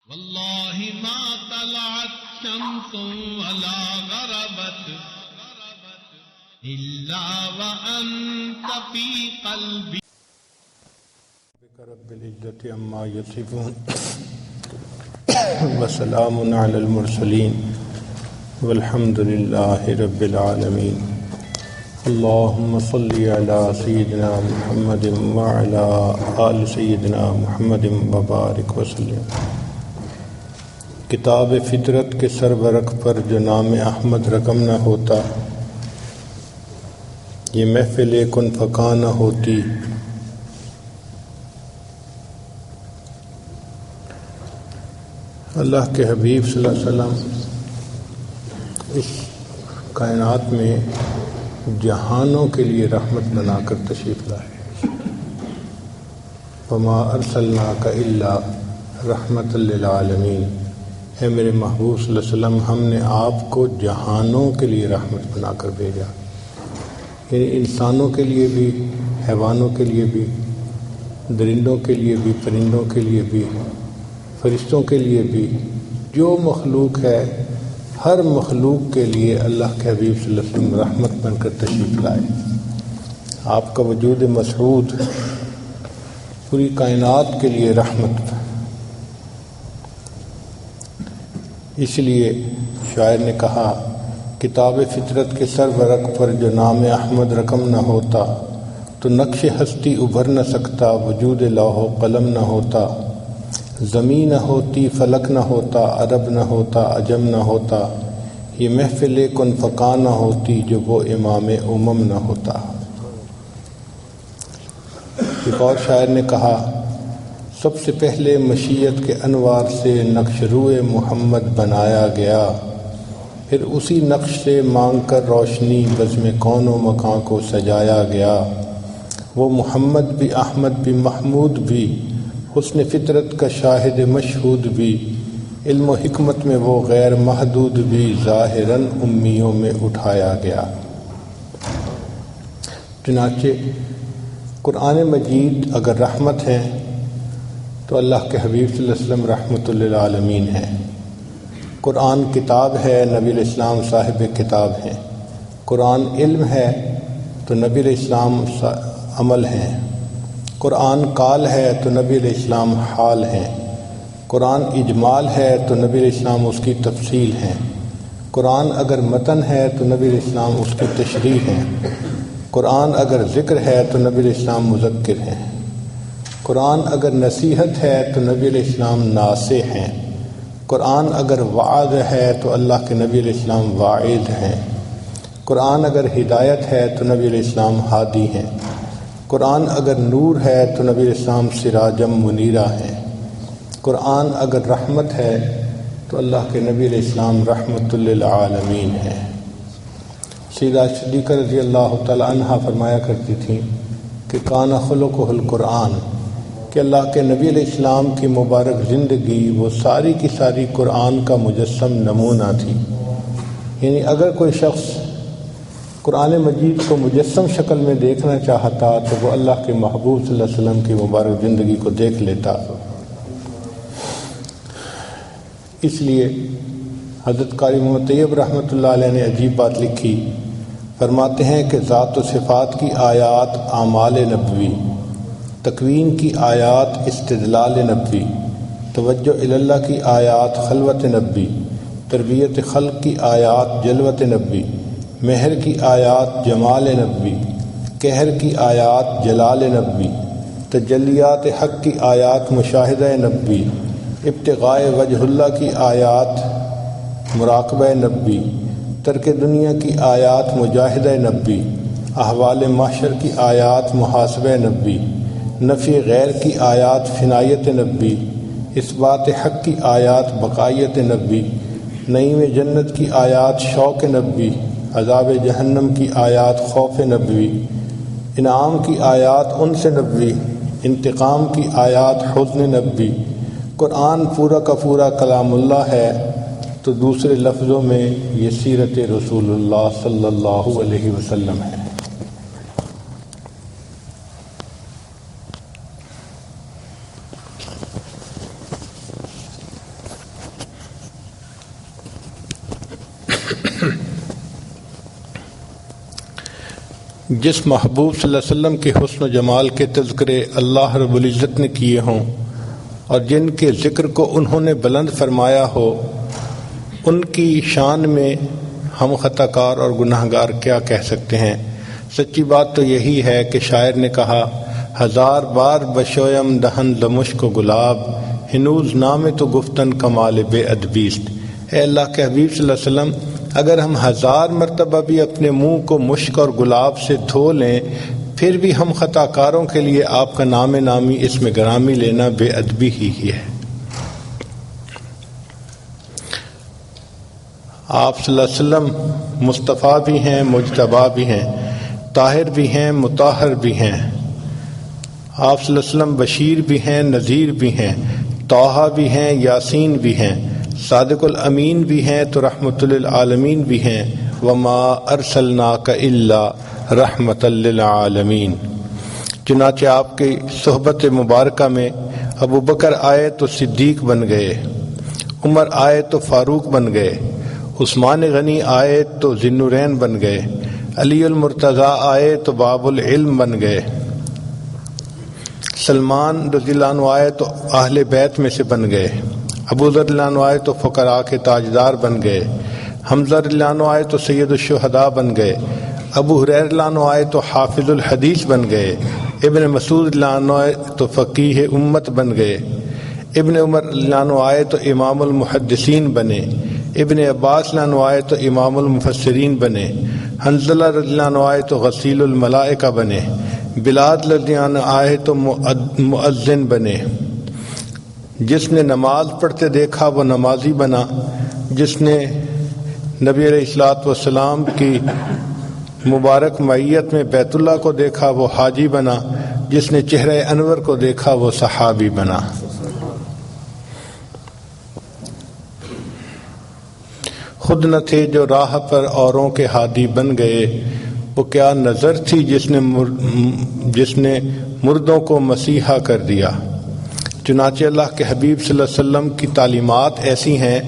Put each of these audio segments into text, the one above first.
والله ما طلعت شمس ولا غربت إلا وأنت في قلبي. رب العزة عما يصفون وسلام على المرسلين والحمد لله رب العالمين. اللهم صل على سيدنا محمد وعلى آل سيدنا محمد وبارك وسلم. کتاب فطرت کے سرورق پر جو نام احمد رقم نہ ہوتا، یہ محفل کن فکا نہ ہوتی. اللہ کے حبیب صلی اللہ علیہ وسلم اس کائنات میں جہانوں کے لیے رحمت بنا کر تشریف لائے. وما ارسلناک الا رحمت للعالمین. ہے میرے محبوب صلی اللہ علیہ وسلم، ہم نے آپ کو جہانوں کے لیے رحمت بنا کر بھیجا، یعنی انسانوں کے لیے بھی، حیوانوں کے لیے بھی، درندوں کے لیے بھی، پرندوں کے لیے بھی، فرشتوں کے لیے بھی. جو مخلوق ہے ہر مخلوق کے لیے اللہ کے حبیب صلی اللہ علیہ وسلم رحمت بن کر تشریف لائے. آپ کا وجود مسعود پوری کائنات کے لیے رحمت. اس لیے شاعر نے کہا، کتاب فطرت کے سرورق پر جو نام احمد رقم نہ ہوتا تو نقش ہستی ابھر نہ سکتا، وجود لوح و قلم نہ ہوتا، زمین نہ ہوتی، فلک نہ ہوتا، عرب نہ ہوتا، عجم نہ ہوتا، یہ محفل کن فکا نہ ہوتی جو وہ امام امم نہ ہوتا. ایک اور شاعر نے کہا، سب سے پہلے مشیت کے انوار سے نقش روئے محمد بنایا گیا، پھر اسی نقش سے مانگ کر روشنی بزم کون و مکان کو سجایا گیا. وہ محمد بھی، احمد بھی، محمود بھی، حسن فطرت کا شاہد مشہود بھی، علم و حکمت میں وہ غیر محدود بھی، ظاہراً امیوں میں اٹھایا گیا. چنانچہ قرآن مجید اگر رحمت ہے تو اللہ کے حبیب صلی اللہ علیہ وسلم رحمت للعالمین ہیں. قرآن کتاب ہے، نبی علیہ السلام صاحب کتاب ہیں. قرآن علم ہے تو نبی علیہ السلام عمل ہیں. قرآن قال ہے تو نبی علیہ السلام حال ہیں. قرآن اجمال ہے تو نبی علیہ السلام اس کی تفصیل ہیں. قرآن اگر متن ہے تو نبی علیہ السلام اس کی تشریح ہیں. قرآن اگر ذکر ہے تو نبی علیہ السلام مذکر ہیں. قرآن اگر نصیحت ہے تو نبی علیہ السلام ناصح ہیں. قرآن اگر وعظ ہے تو اللہ کے نبی علیہ السلام واعظ ہیں. قرآن اگر ہدایت ہے تو نبی علیہ السلام ہادی ہیں. قرآن اگر نور ہے تو نبی علیہ السلام سراجم منیرہ ہیں. قرآن اگر رحمت ہے تو اللہ کے نبی علیہ السلام رحمت للعالمین ہیں. سیدہ صدیقہ رضی اللہ تعالی عنہا فرمایا کرتی تھیں کہ کان خلقہ القرآن، کہ اللہ کے نبی علیہ السلام کی مبارک زندگی وہ ساری کی ساری قرآن کا مجسم نمونہ تھی. یعنی اگر کوئی شخص قرآن مجید کو مجسم شکل میں دیکھنا چاہتا تو وہ اللہ کے محبوب صلی اللہ علیہ وسلم کی مبارک زندگی کو دیکھ لیتا. اس لیے حضرت قاری محمد طیب رحمۃ اللہ علیہ نے عجیب بات لکھی. فرماتے ہیں کہ ذات و صفات کی آیات اعمال نبوی، تکوین کی آیات استدلال نبوی، توجہ اللہ کی آیات خلوت نبوی، تربیت خلق کی آیات جلوت نبوی، مہر کی آیات جمال نبوی، قہر کی آیات جلال نبوی، تجلیات حق کی آیات مشاہدہ نبوی، ابتغاء وجہ اللہ کی آیات مراقبہ نبوی، ترک دنیا کی آیات مجاہدہ نبوی، احوال محشر کی آیات محاسبہ نبوی، نفی غیر کی آیات فنایت نبوی، اثبات حق کی آیات بقائیت نبوی، نعیم جنت کی آیات شوق نبوی، عذاب جہنم کی آیات خوف نبوی، انعام کی آیات انس نبوی، انتقام کی آیات حزن نبوی. قرآن پورا کا پورا کلام اللہ ہے تو دوسرے لفظوں میں یہ سیرت رسول اللہ صلی اللہ علیہ وسلم ہے. جس محبوب صلی اللہ علیہ وسلم کے حسن و جمال کے تذکرے اللہ رب العزت نے کیے ہوں اور جن کے ذکر کو انہوں نے بلند فرمایا ہو، ان کی شان میں ہم خطا کار اور گناہ گار کیا کہہ سکتے ہیں؟ سچی بات تو یہی ہے کہ شاعر نے کہا، ہزار بار بشویم دہن لمشک و گلاب، ہنوز نام تو گفتن کمال بے ادبیست۔ اے اللہ کے حبیب صلی اللہ علیہ وسلم، اگر ہم ہزار مرتبہ بھی اپنے منہ کو مشک اور گلاب سے دھو لیں، پھر بھی ہم خطا کاروں کے لیے آپ کا نام نامی اس میں گرامی لینا بے ادبی ہی ہے۔ آپ صلی اللہ علیہ وسلم مصطفیٰ بھی ہیں، مجتبیٰ بھی ہیں، طاہر بھی ہیں، مطہر بھی ہیں۔ آپ صلی اللہ علیہ وسلم بشیر بھی ہیں، نذیر بھی ہیں، طٰہٰ بھی ہیں، یاسین بھی ہیں، صادق الامین بھی ہیں، تو رحمت للعالمین بھی ہیں۔ وما ارسلناک الا رحمت للعالمین۔ چنانچہ آپ کی صحبت مبارکہ میں ابو بکر آئے تو صدیق بن گئے، عمر آئے تو فاروق بن گئے، عثمان غنی آئے تو ذی النورین بن گئے، علی المرتضیٰ آئے تو باب العلم بن گئے، سلمان رضی اللہ عنہ آئے تو اہل بیت میں سے بن گئے، ابو ذر رضی اللہ عنہ آئے تو فقراء کے تاجدار بن گئے، حمزہ رضی اللہ عنہ آئے تو سید الشہداء بن گئے، ابو ہریرہ رضی اللہ عنہ آئے تو حافظ الحدیث بن گئے، ابن مسعود رضی اللہ عنہ آئے تو فقیہ امت بن گئے، ابن عمر رضی اللہ عنہ آئے تو امام المحدثین بنے، ابن عباس رضی اللہ عنہ آئے تو امام المفسرین بنے، حنظلہ رضی اللہ عنہ آئے تو غسیل الملائکہ بنے، بلال رضی اللہ عنہ آئے تو مؤذن بنے۔ جس نے نماز پڑھتے دیکھا وہ نمازی بنا، جس نے نبی علیہ الصلوۃ والسلام کی مبارک معیت میں بیت اللہ کو دیکھا وہ حاجی بنا، جس نے چہرہ انور کو دیکھا وہ صحابی بنا۔ خود نہ تھے جو راہ پر اوروں کے ہادی بن گئے، وہ کیا نظر تھی جس نے مردوں کو مسیحا کر دیا۔ چنانچہ اللہ کے حبیب صلی اللہ علیہ وسلم کی تعلیمات ایسی ہیں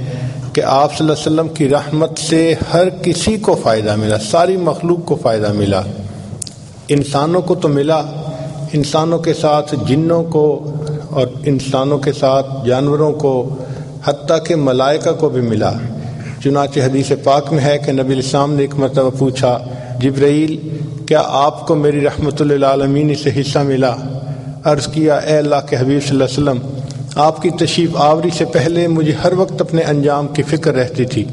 کہ آپ صلی اللہ علیہ وسلم کی رحمت سے ہر کسی کو فائدہ ملا، ساری مخلوق کو فائدہ ملا۔ انسانوں کو تو ملا، انسانوں کے ساتھ جنوں کو اور انسانوں کے ساتھ جانوروں کو، حتیٰ کہ ملائکہ کو بھی ملا۔ چنانچہ حدیث پاک میں ہے کہ نبی علیہ السلام نے ایک مرتبہ پوچھا، جبرائیل کیا آپ کو میری رحمت للعالمین سے حصہ ملا؟ عرض کیا، اے اللہ کے حبیب صلی اللہ علیہ وسلم، آپ کی تشریف آوری سے پہلے مجھے ہر وقت اپنے انجام کی فکر رہتی تھی۔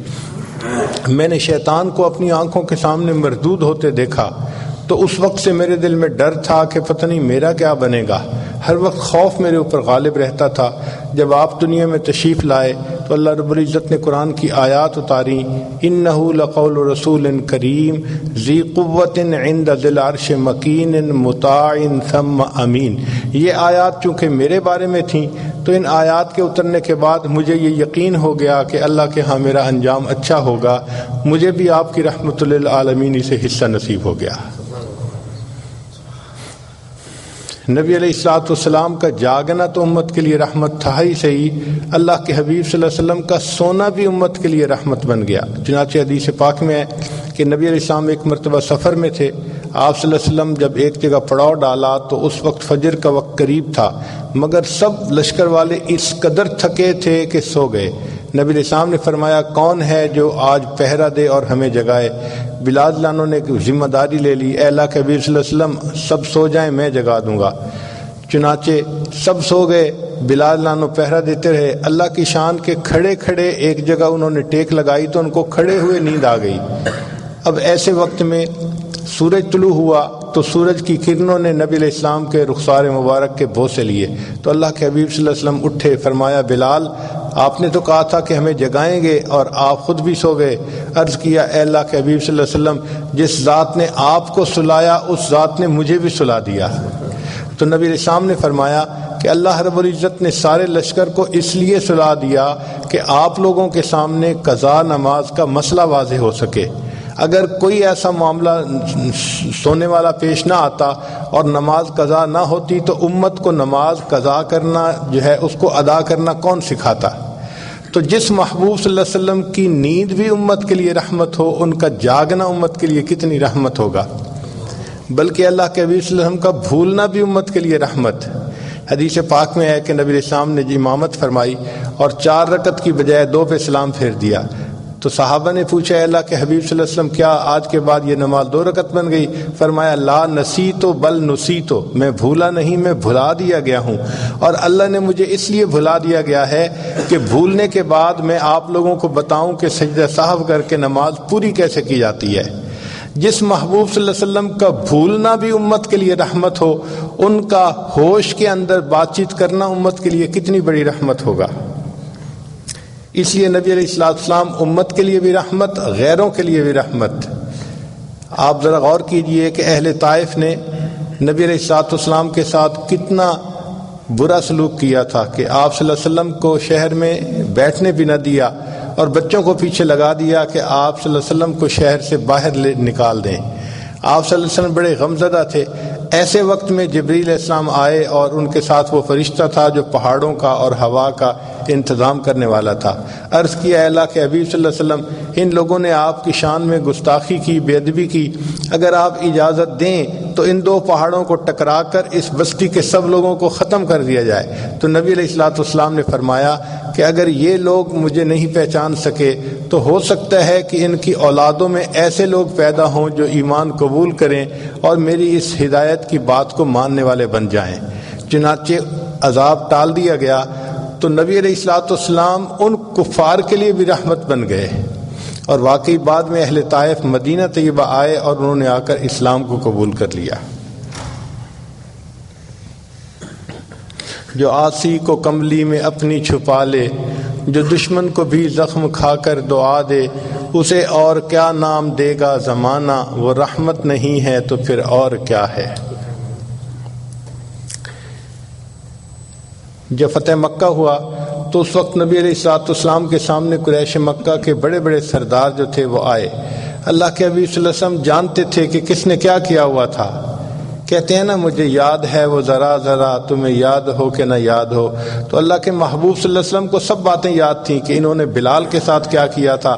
میں نے شیطان کو اپنی آنکھوں کے سامنے مردود ہوتے دیکھا تو اس وقت سے میرے دل میں ڈر تھا کہ پتہ نہیں میرا کیا بنے گا، ہر وقت خوف میرے اوپر غالب رہتا تھا۔ جب آپ دنیا میں تشریف لائے تو اللہ رب العزت نے قرآن کی آیات اتاری، انہ لقول رسول کریم ذی قوت عند ذی العرش مکین مطاع ثم امین۔ یہ آیات چونکہ میرے بارے میں تھیں تو ان آیات کے اترنے کے بعد مجھے یہ یقین ہو گیا کہ اللہ کے ہاں میرا انجام اچھا ہوگا، مجھے بھی آپ کی رحمت للعالمین سے حصہ نصیب ہو گیا۔ نبی علیہ الصلوۃ والسلام کا جاگنا تو امت کے لیے رحمت تھا ہی صحیح، اللہ کے حبیب صلی اللہ علیہ وسلم کا سونا بھی امت کے لیے رحمت بن گیا۔ چنانچہ حدیث پاک میں ہے کہ نبی علیہ السلام ایک مرتبہ سفر میں تھے، آپ صلی اللہ علیہ وسلم جب ایک جگہ پڑاؤ ڈالا تو اس وقت فجر کا وقت قریب تھا، مگر سب لشکر والے اس قدر تھکے تھے کہ سو گئے۔ نبی علیہ السلام نے فرمایا، کون ہے جو آج پہرا دے اور ہمیں جگائے؟ بلال لانوں نے ذمہ داری لے لی، اے اللہ کے حبیب صلی اللہ علیہ وسلم سب سو جائیں میں جگا دوں گا۔ چنانچہ سب سو گئے، بلال لانوں پہرا دیتے رہے۔ اللہ کی شان کے کھڑے کھڑے ایک جگہ انہوں نے ٹیک لگائی تو ان کو کھڑے ہوئے نیند آ گئی۔ اب ایسے وقت میں سورج طلوع ہوا تو سورج کی کرنوں نے نبی علیہ السلام کے رخسار مبارک کے بوسے لیے تو اللہ کے حبیب صلی اللہ علیہ وسلم اٹھے، فرمایا، بلال آپ نے تو کہا تھا کہ ہمیں جگائیں گے اور آپ خود بھی سو گئے۔ عرض کیا، اے اللہ کے حبیب صلی اللہ علیہ وسلم، جس ذات نے آپ کو سلایا اس ذات نے مجھے بھی سلا دیا۔ تو نبی علیہ السلام نے فرمایا کہ اللہ رب العزت نے سارے لشکر کو اس لیے سلا دیا کہ آپ لوگوں کے سامنے قضا نماز کا مسئلہ واضح ہو سکے۔ اگر کوئی ایسا معاملہ سونے والا پیش نہ آتا اور نماز قضا نہ ہوتی تو امت کو نماز قضا کرنا جو ہے اس کو ادا کرنا کون سکھاتا؟ تو جس محبوب صلی اللہ علیہ وسلم کی نیند بھی امت کے لیے رحمت ہو، ان کا جاگنا امت کے لیے کتنی رحمت ہوگا۔ بلکہ اللہ کے حبیب صلی اللہ علیہ وسلم کا بھولنا بھی امت کے لیے رحمت. حدیث پاک میں ہے کہ نبی علیہ السلام نے امامت فرمائی اور 4 رکعت کی بجائے 2 پہ سلام پھیر دیا. تو صحابہ نے پوچھا، اے اللہ کے حبیب صلی اللہ علیہ وسلم کیا آج کے بعد یہ نماز 2 رکعت بن گئی؟ فرمایا لا نسیتو بل نسیتو، میں بھولا نہیں، میں بھلا دیا گیا ہوں، اور اللہ نے مجھے اس لیے بھلا دیا گیا ہے کہ بھولنے کے بعد میں آپ لوگوں کو بتاؤں کہ سجدہ سہو کر کے نماز پوری کیسے کی جاتی ہے. جس محبوب صلی اللہ علیہ وسلم کا بھولنا بھی امت کے لیے رحمت ہو، ان کا ہوش کے اندر بات چیت کرنا امت کے لیے کتنی بڑی رحمت ہوگا. اس لیے نبی علیہ السلام امت کے لیے بھی رحمت، غیروں کے لیے بھی رحمت. آپ ذرا غور کیجئے کہ اہل طائف نے نبی علیہ السلام کے ساتھ کتنا برا سلوک کیا تھا کہ آپ صلی اللہ علیہ وسلم کو شہر میں بیٹھنے بھی نہ دیا اور بچوں کو پیچھے لگا دیا کہ آپ صلی اللہ علیہ وسلم کو شہر سے باہر نکال دیں. آپ صلی اللہ علیہ وسلم بڑے غمزدہ تھے. ایسے وقت میں جبریل علیہ السلام آئے اور ان کے ساتھ وہ فرشتہ تھا جو پہاڑوں کا اور ہوا کا انتظام کرنے والا تھا. عرض کیا، اے اللہ کے حبیب صلی اللہ علیہ وسلم، ان لوگوں نے آپ کی شان میں گستاخی کی، بے ادبی کی، اگر آپ اجازت دیں تو ان 2 پہاڑوں کو ٹکرا کر اس بستی کے سب لوگوں کو ختم کر دیا جائے. تو نبی علیہ السلام نے فرمایا کہ اگر یہ لوگ مجھے نہیں پہچان سکے تو ہو سکتا ہے کہ ان کی اولادوں میں ایسے لوگ پیدا ہوں جو ایمان قبول کریں اور میری اس ہدایت کی بات کو ماننے والے بن جائیں. چنانچہ عذاب ٹال دیا گیا تو نبی علیہ السلام ان کفار کے لیے بھی رحمت بن گئے. اور واقعی بعد میں اہل طائف مدینہ طیبہ آئے اور انہوں نے آ کر اسلام کو قبول کر لیا. جو عاصی کو کملی میں اپنی چھپا لے، جو دشمن کو بھی زخم کھا کر دعا دے، اسے اور کیا نام دے گا زمانہ، وہ رحمت نہیں ہے تو پھر اور کیا ہے. جب فتح مکہ ہوا تو اس وقت نبی علیہ السلام کے سامنے قریش مکہ کے بڑے بڑے سردار جو تھے وہ آئے. اللہ کے حبیب صلی اللہ علیہ وسلم جانتے تھے کہ کس نے کیا کیا ہوا تھا. کہتے ہیں نا مجھے یاد ہے وہ ذرا ذرا، تمہیں یاد ہو کہ نہ یاد ہو. تو اللہ کے محبوب صلی اللہ علیہ وسلم کو سب باتیں یاد تھیں کہ انہوں نے بلال کے ساتھ کیا کیا تھا،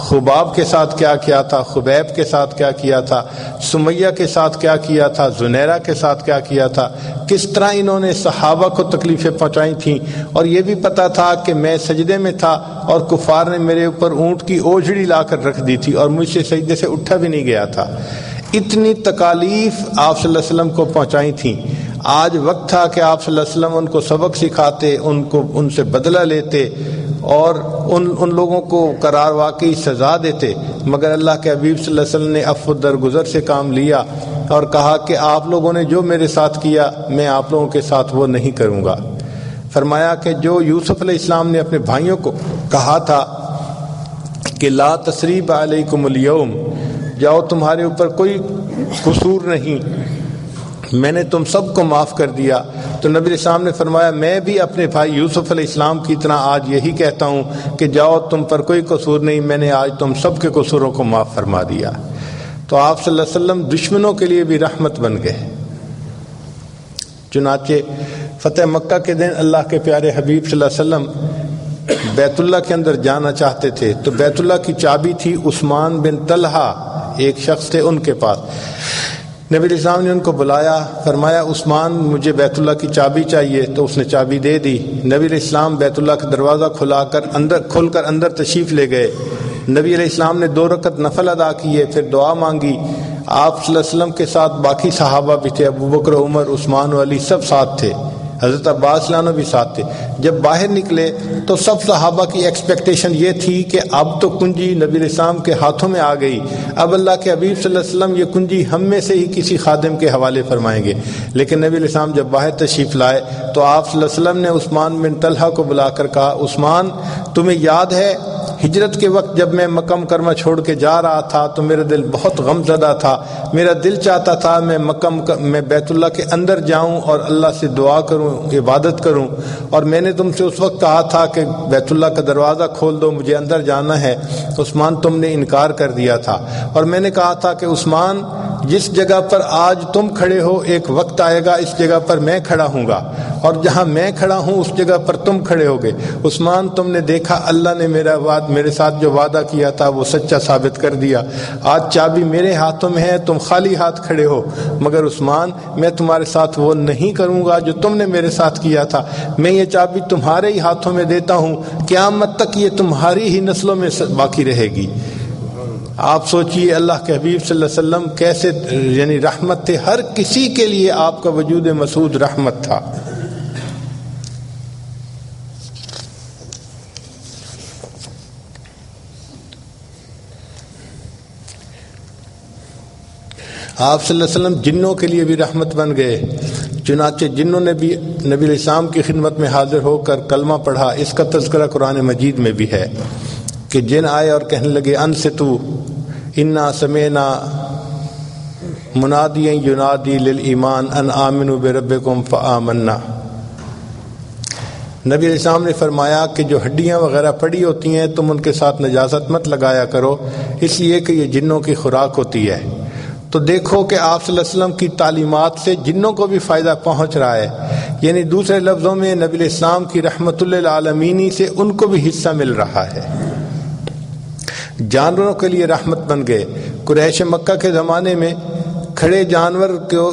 خباب کے ساتھ کیا کیا تھا، خبیب کے ساتھ کیا کیا تھا، سمیہ کے ساتھ کیا کیا تھا، زنیرہ کے ساتھ کیا کیا تھا، کس طرح انہوں نے صحابہ کو تکلیفیں پہنچائی تھیں. اور یہ بھی پتہ تھا کہ میں سجدے میں تھا اور کفار نے میرے اوپر اونٹ کی اوجھڑی لا کر رکھ دی تھی اور مجھ سے سجدے سے اٹھا بھی نہیں گیا تھا. اتنی تکالیف آپ صلی اللہ علیہ وسلم کو پہنچائی تھیں. آج وقت تھا کہ آپ صلی اللہ علیہ وسلم ان کو سبق سکھاتے، ان سے بدلہ لیتے اور ان لوگوں کو قرار واقعی سزا دیتے، مگر اللہ کے حبیب صلی اللہ علیہ وسلم نے عفو درگزر سے کام لیا اور کہا کہ آپ لوگوں نے جو میرے ساتھ کیا میں آپ لوگوں کے ساتھ وہ نہیں کروں گا. فرمایا کہ جو یوسف علیہ السلام نے اپنے بھائیوں کو کہا تھا کہ لا تثریب علیکم اليوم، جاؤ تمہارے اوپر کوئی قصور نہیں، میں نے تم سب کو معاف کر دیا. تو نبی علیہ السلام نے فرمایا میں بھی اپنے بھائی یوسف علیہ السلام کی طرح آج یہی کہتا ہوں کہ جاؤ تم پر کوئی قصور نہیں، میں نے آج تم سب کے قصوروں کو معاف فرما دیا. تو آپ صلی اللہ علیہ وسلم دشمنوں کے لیے بھی رحمت بن گئے. چنانچہ فتح مکہ کے دن اللہ کے پیارے حبیب صلی اللہ علیہ وسلم بیت اللہ کے اندر جانا چاہتے تھے تو بیت اللہ کی چابی تھی عثمان بن طلحہ، ایک شخص تھے ان کے پاس. نبی علیہ السلام نے ان کو بلایا، فرمایا عثمان مجھے بیت اللہ کی چابی چاہیے، تو اس نے چابی دے دی. نبی علیہ السلام بیت اللہ کا دروازہ کھول کر اندر تشریف لے گئے. نبی علیہ السلام نے 2 رکعت نفل ادا کیے، پھر دعا مانگی. آپ صلی اللہ علیہ وسلم کے ساتھ باقی صحابہ بھی تھے، ابو بکر، عمر، عثمان و علی سب ساتھ تھے، حضرت عباس عنہ بھی ساتھ تھے. جب باہر نکلے تو سب صحابہ کی ایکسپیکٹیشن یہ تھی کہ اب تو کنجی نبی علیہ السلام کے ہاتھوں میں آ گئی، اب اللہ کے حبیب صلی اللہ علیہ وسلم یہ کنجی ہم میں سے ہی کسی خادم کے حوالے فرمائیں گے. لیکن نبی علیہ السلام جب باہر تشریف لائے تو آپ صلی اللہ علیہ وسلم نے عثمان بن طلحہ کو بلا کر کہا عثمان تمہیں یاد ہے ہجرت کے وقت جب میں مکہ مکرمہ چھوڑ کے جا رہا تھا تو میرا دل بہت غم زدہ تھا، میرا دل چاہتا تھا میں بیت اللہ کے اندر جاؤں اور اللہ سے دعا کروں، عبادت کروں، اور میں نے تم سے اس وقت کہا تھا کہ بیت اللہ کا دروازہ کھول دو، مجھے اندر جانا ہے. عثمان تم نے انکار کر دیا تھا، اور میں نے کہا تھا کہ عثمان جس جگہ پر آج تم کھڑے ہو ایک وقت آئے گا اس جگہ پر میں کھڑا ہوں گا، اور جہاں میں کھڑا ہوں اس جگہ پر تم کھڑے ہوگے۔ عثمان تم نے دیکھا اللہ نے میرے ساتھ جو وعدہ کیا تھا وہ سچا ثابت کر دیا، آج چابی میرے ہاتھوں میں ہے، تم خالی ہاتھ کھڑے ہو، مگر عثمان میں تمہارے ساتھ وہ نہیں کروں گا جو تم نے میرے ساتھ کیا تھا، میں یہ چابی تمہارے ہی ہاتھوں میں دیتا ہوں، قیامت تک یہ تمہاری ہی نسلوں میں باقی رہے گی۔ آپ سوچئے اللہ کے حبیب صلی اللہ علیہ وسلم کیسے یعنی رحمت تھے، ہر کسی کے لیے آپ کا وجود مسعود رحمت تھا۔ آپ صلی اللہ علیہ وسلم جنوں کے لیے بھی رحمت بن گئے، چنانچہ جنوں نے بھی نبی علیہ السلام کی خدمت میں حاضر ہو کر کلمہ پڑھا۔ اس کا تذکرہ قرآن مجید میں بھی ہے کہ جن آئے اور کہنے لگے انصتوا انا سمعنا منادیا ینادی للایمان ان آمنوا بربکم فآمنا۔ نبی علیہ السلام نے فرمایا کہ جو ہڈیاں وغیرہ پڑی ہوتی ہیں تم ان کے ساتھ نجاست مت لگایا کرو، اس لیے کہ یہ جنوں کی خوراک ہوتی ہے۔ تو دیکھو کہ آپ صلی اللہ علیہ وسلم کی تعلیمات سے جنوں کو بھی فائدہ پہنچ رہا ہے، یعنی دوسرے لفظوں میں نبی علیہ السلام کی رحمت للعالمین سے ان کو بھی حصہ مل رہا ہے۔ جانوروں کے لیے رحمت بن گئے۔ قریش مکہ کے زمانے میں کھڑے جانور کو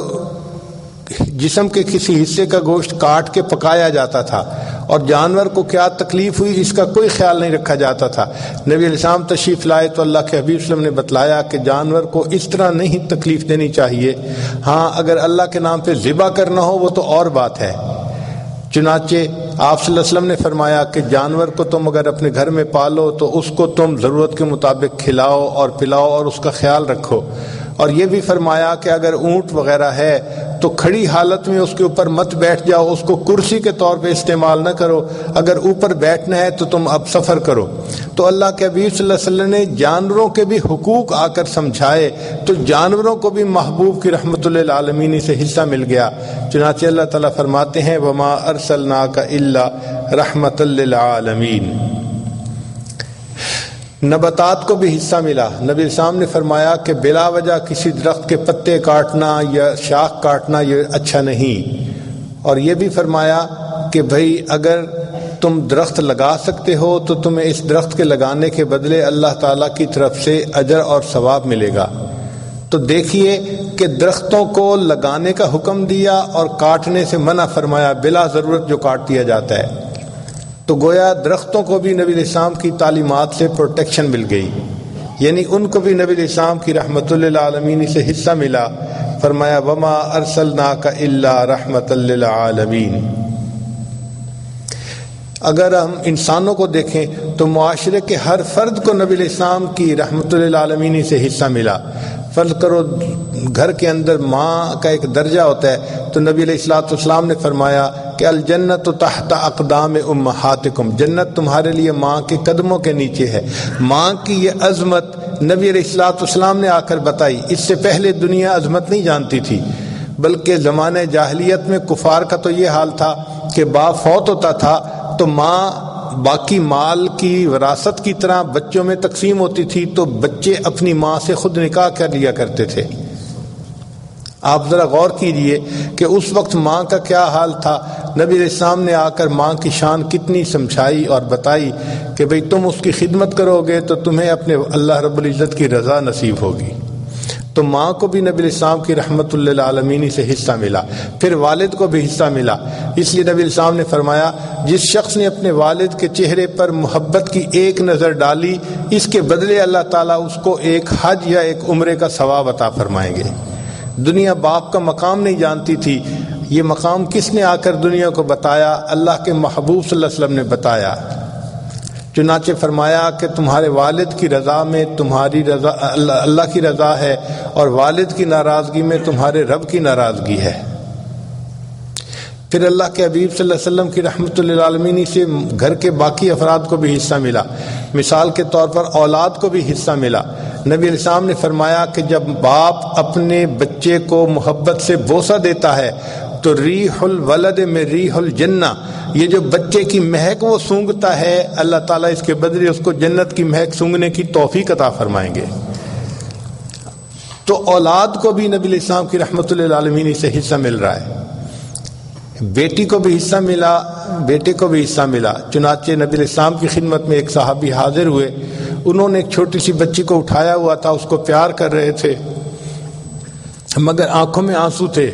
جسم کے کسی حصے کا گوشت کاٹ کے پکایا جاتا تھا، اور جانور کو کیا تکلیف ہوئی اس کا کوئی خیال نہیں رکھا جاتا تھا۔ نبی علیہ السلام تشریف لائے تو اللہ کے حبیب صلی اللہ علیہ وسلم نے بتلایا کہ جانور کو اس طرح نہیں تکلیف دینی چاہیے، ہاں اگر اللہ کے نام پہ ذبح کرنا ہو وہ تو اور بات ہے۔ چنانچہ آپ صلی اللہ علیہ وسلم نے فرمایا کہ جانور کو تم اگر اپنے گھر میں پالو تو اس کو تم ضرورت کے مطابق کھلاؤ اور پلاؤ اور اس کا خیال رکھو، اور یہ بھی فرمایا کہ اگر اونٹ وغیرہ ہے تو کھڑی حالت میں اس کے اوپر مت بیٹھ جاؤ، اس کو کرسی کے طور پہ استعمال نہ کرو، اگر اوپر بیٹھنا ہے تو تم اب سفر کرو۔ تو اللہ کے حبیب صلی اللہ علیہ وسلم نے جانوروں کے بھی حقوق آ کر سمجھائے، تو جانوروں کو بھی محبوب کی رحمت للعالمین سے حصہ مل گیا۔ چنانچہ اللہ تعالیٰ فرماتے ہیں وما ارسلناک الا رحمت للعالمین۔ نباتات کو بھی حصہ ملا۔ نبی السلام نے فرمایا کہ بلا وجہ کسی درخت کے پتے کاٹنا یا شاخ کاٹنا یہ اچھا نہیں، اور یہ بھی فرمایا کہ بھئی اگر تم درخت لگا سکتے ہو تو تمہیں اس درخت کے لگانے کے بدلے اللہ تعالیٰ کی طرف سے اجر اور ثواب ملے گا۔ تو دیکھیے کہ درختوں کو لگانے کا حکم دیا اور کاٹنے سے منع فرمایا، بلا ضرورت جو کاٹ دیا جاتا ہے۔ تو گویا درختوں کو بھی نبی علیہ السلام کی تعلیمات سے پروٹیکشن مل گئی، یعنی ان کو بھی نبی علیہ السلام کی رحمت للعالمین سے حصہ ملا۔ فرمایا وما ارسلناک الا رحمت للعالمین۔ اگر ہم انسانوں کو دیکھیں تو معاشرے کے ہر فرد کو نبی علیہ السلام کی رحمت للعالمین سے حصہ ملا۔ فرض کرو گھر کے اندر ماں کا ایک درجہ ہوتا ہے، تو نبی علیہ الصلوۃ والسلام نے فرمایا کہ الجنت تحت اقدام امہاتکم، جنت تمہارے لیے ماں کے قدموں کے نیچے ہے۔ ماں کی یہ عظمت نبی علیہ الصلوۃ والسلام نے آ کر بتائی، اس سے پہلے دنیا عظمت نہیں جانتی تھی، بلکہ زمانے جاہلیت میں کفار کا تو یہ حال تھا کہ باپ فوت ہوتا تھا تو ماں باقی مال کی وراثت کی طرح بچوں میں تقسیم ہوتی تھی، تو بچے اپنی ماں سے خود نکاح کر لیا کرتے تھے۔ آپ ذرا غور کیجئے کہ اس وقت ماں کا کیا حال تھا۔ نبی علیہ السلام نے آ کر ماں کی شان کتنی سمجھائی اور بتائی کہ بھئی تم اس کی خدمت کرو گے تو تمہیں اپنے اللہ رب العزت کی رضا نصیب ہوگی۔ تو ماں کو بھی نبی علیہ السلام کی رحمت للعالمین سے حصہ ملا، پھر والد کو بھی حصہ ملا۔ اس لیے نبی علیہ السلام نے فرمایا جس شخص نے اپنے والد کے چہرے پر محبت کی ایک نظر ڈالی، اس کے بدلے اللہ تعالیٰ اس کو ایک حج یا ایک عمرے کا ثواب عطا فرمائیں گے۔ دنیا باپ کا مقام نہیں جانتی تھی، یہ مقام کس نے آ کر دنیا کو بتایا؟ اللہ کے محبوب صلی اللہ علیہ وسلم نے بتایا۔ چنانچہ فرمایا کہ تمہارے والد کی رضا میں تمہاری رضا اللہ کی رضا ہے، اور والد کی ناراضگی میں تمہارے رب کی ناراضگی ہے۔ پھر اللہ کے حبیب صلی اللہ علیہ وسلم کی رحمت للعالمین سے گھر کے باقی افراد کو بھی حصہ ملا۔ مثال کے طور پر اولاد کو بھی حصہ ملا۔ نبی علیہ السلام نے فرمایا کہ جب باپ اپنے بچے کو محبت سے بوسہ دیتا ہے تو ریح الولد میں ریح الجنہ، یہ جو بچے کی مہک وہ سونگتا ہے، اللہ تعالیٰ اس کے بدلے اس کو جنت کی مہک سونگنے کی توفیق عطا فرمائیں گے۔ تو اولاد کو بھی نبی علیہ السلام کی رحمت للعالمین سے حصہ مل رہا ہے، بیٹی کو بھی حصہ ملا، بیٹے کو بھی حصہ ملا۔ چنانچہ نبی علیہ السلام کی خدمت میں ایک صحابی حاضر ہوئے، انہوں نے ایک چھوٹی سی بچی کو اٹھایا ہوا تھا، اس کو پیار کر رہے تھے مگر آنکھوں میں آنسو تھے۔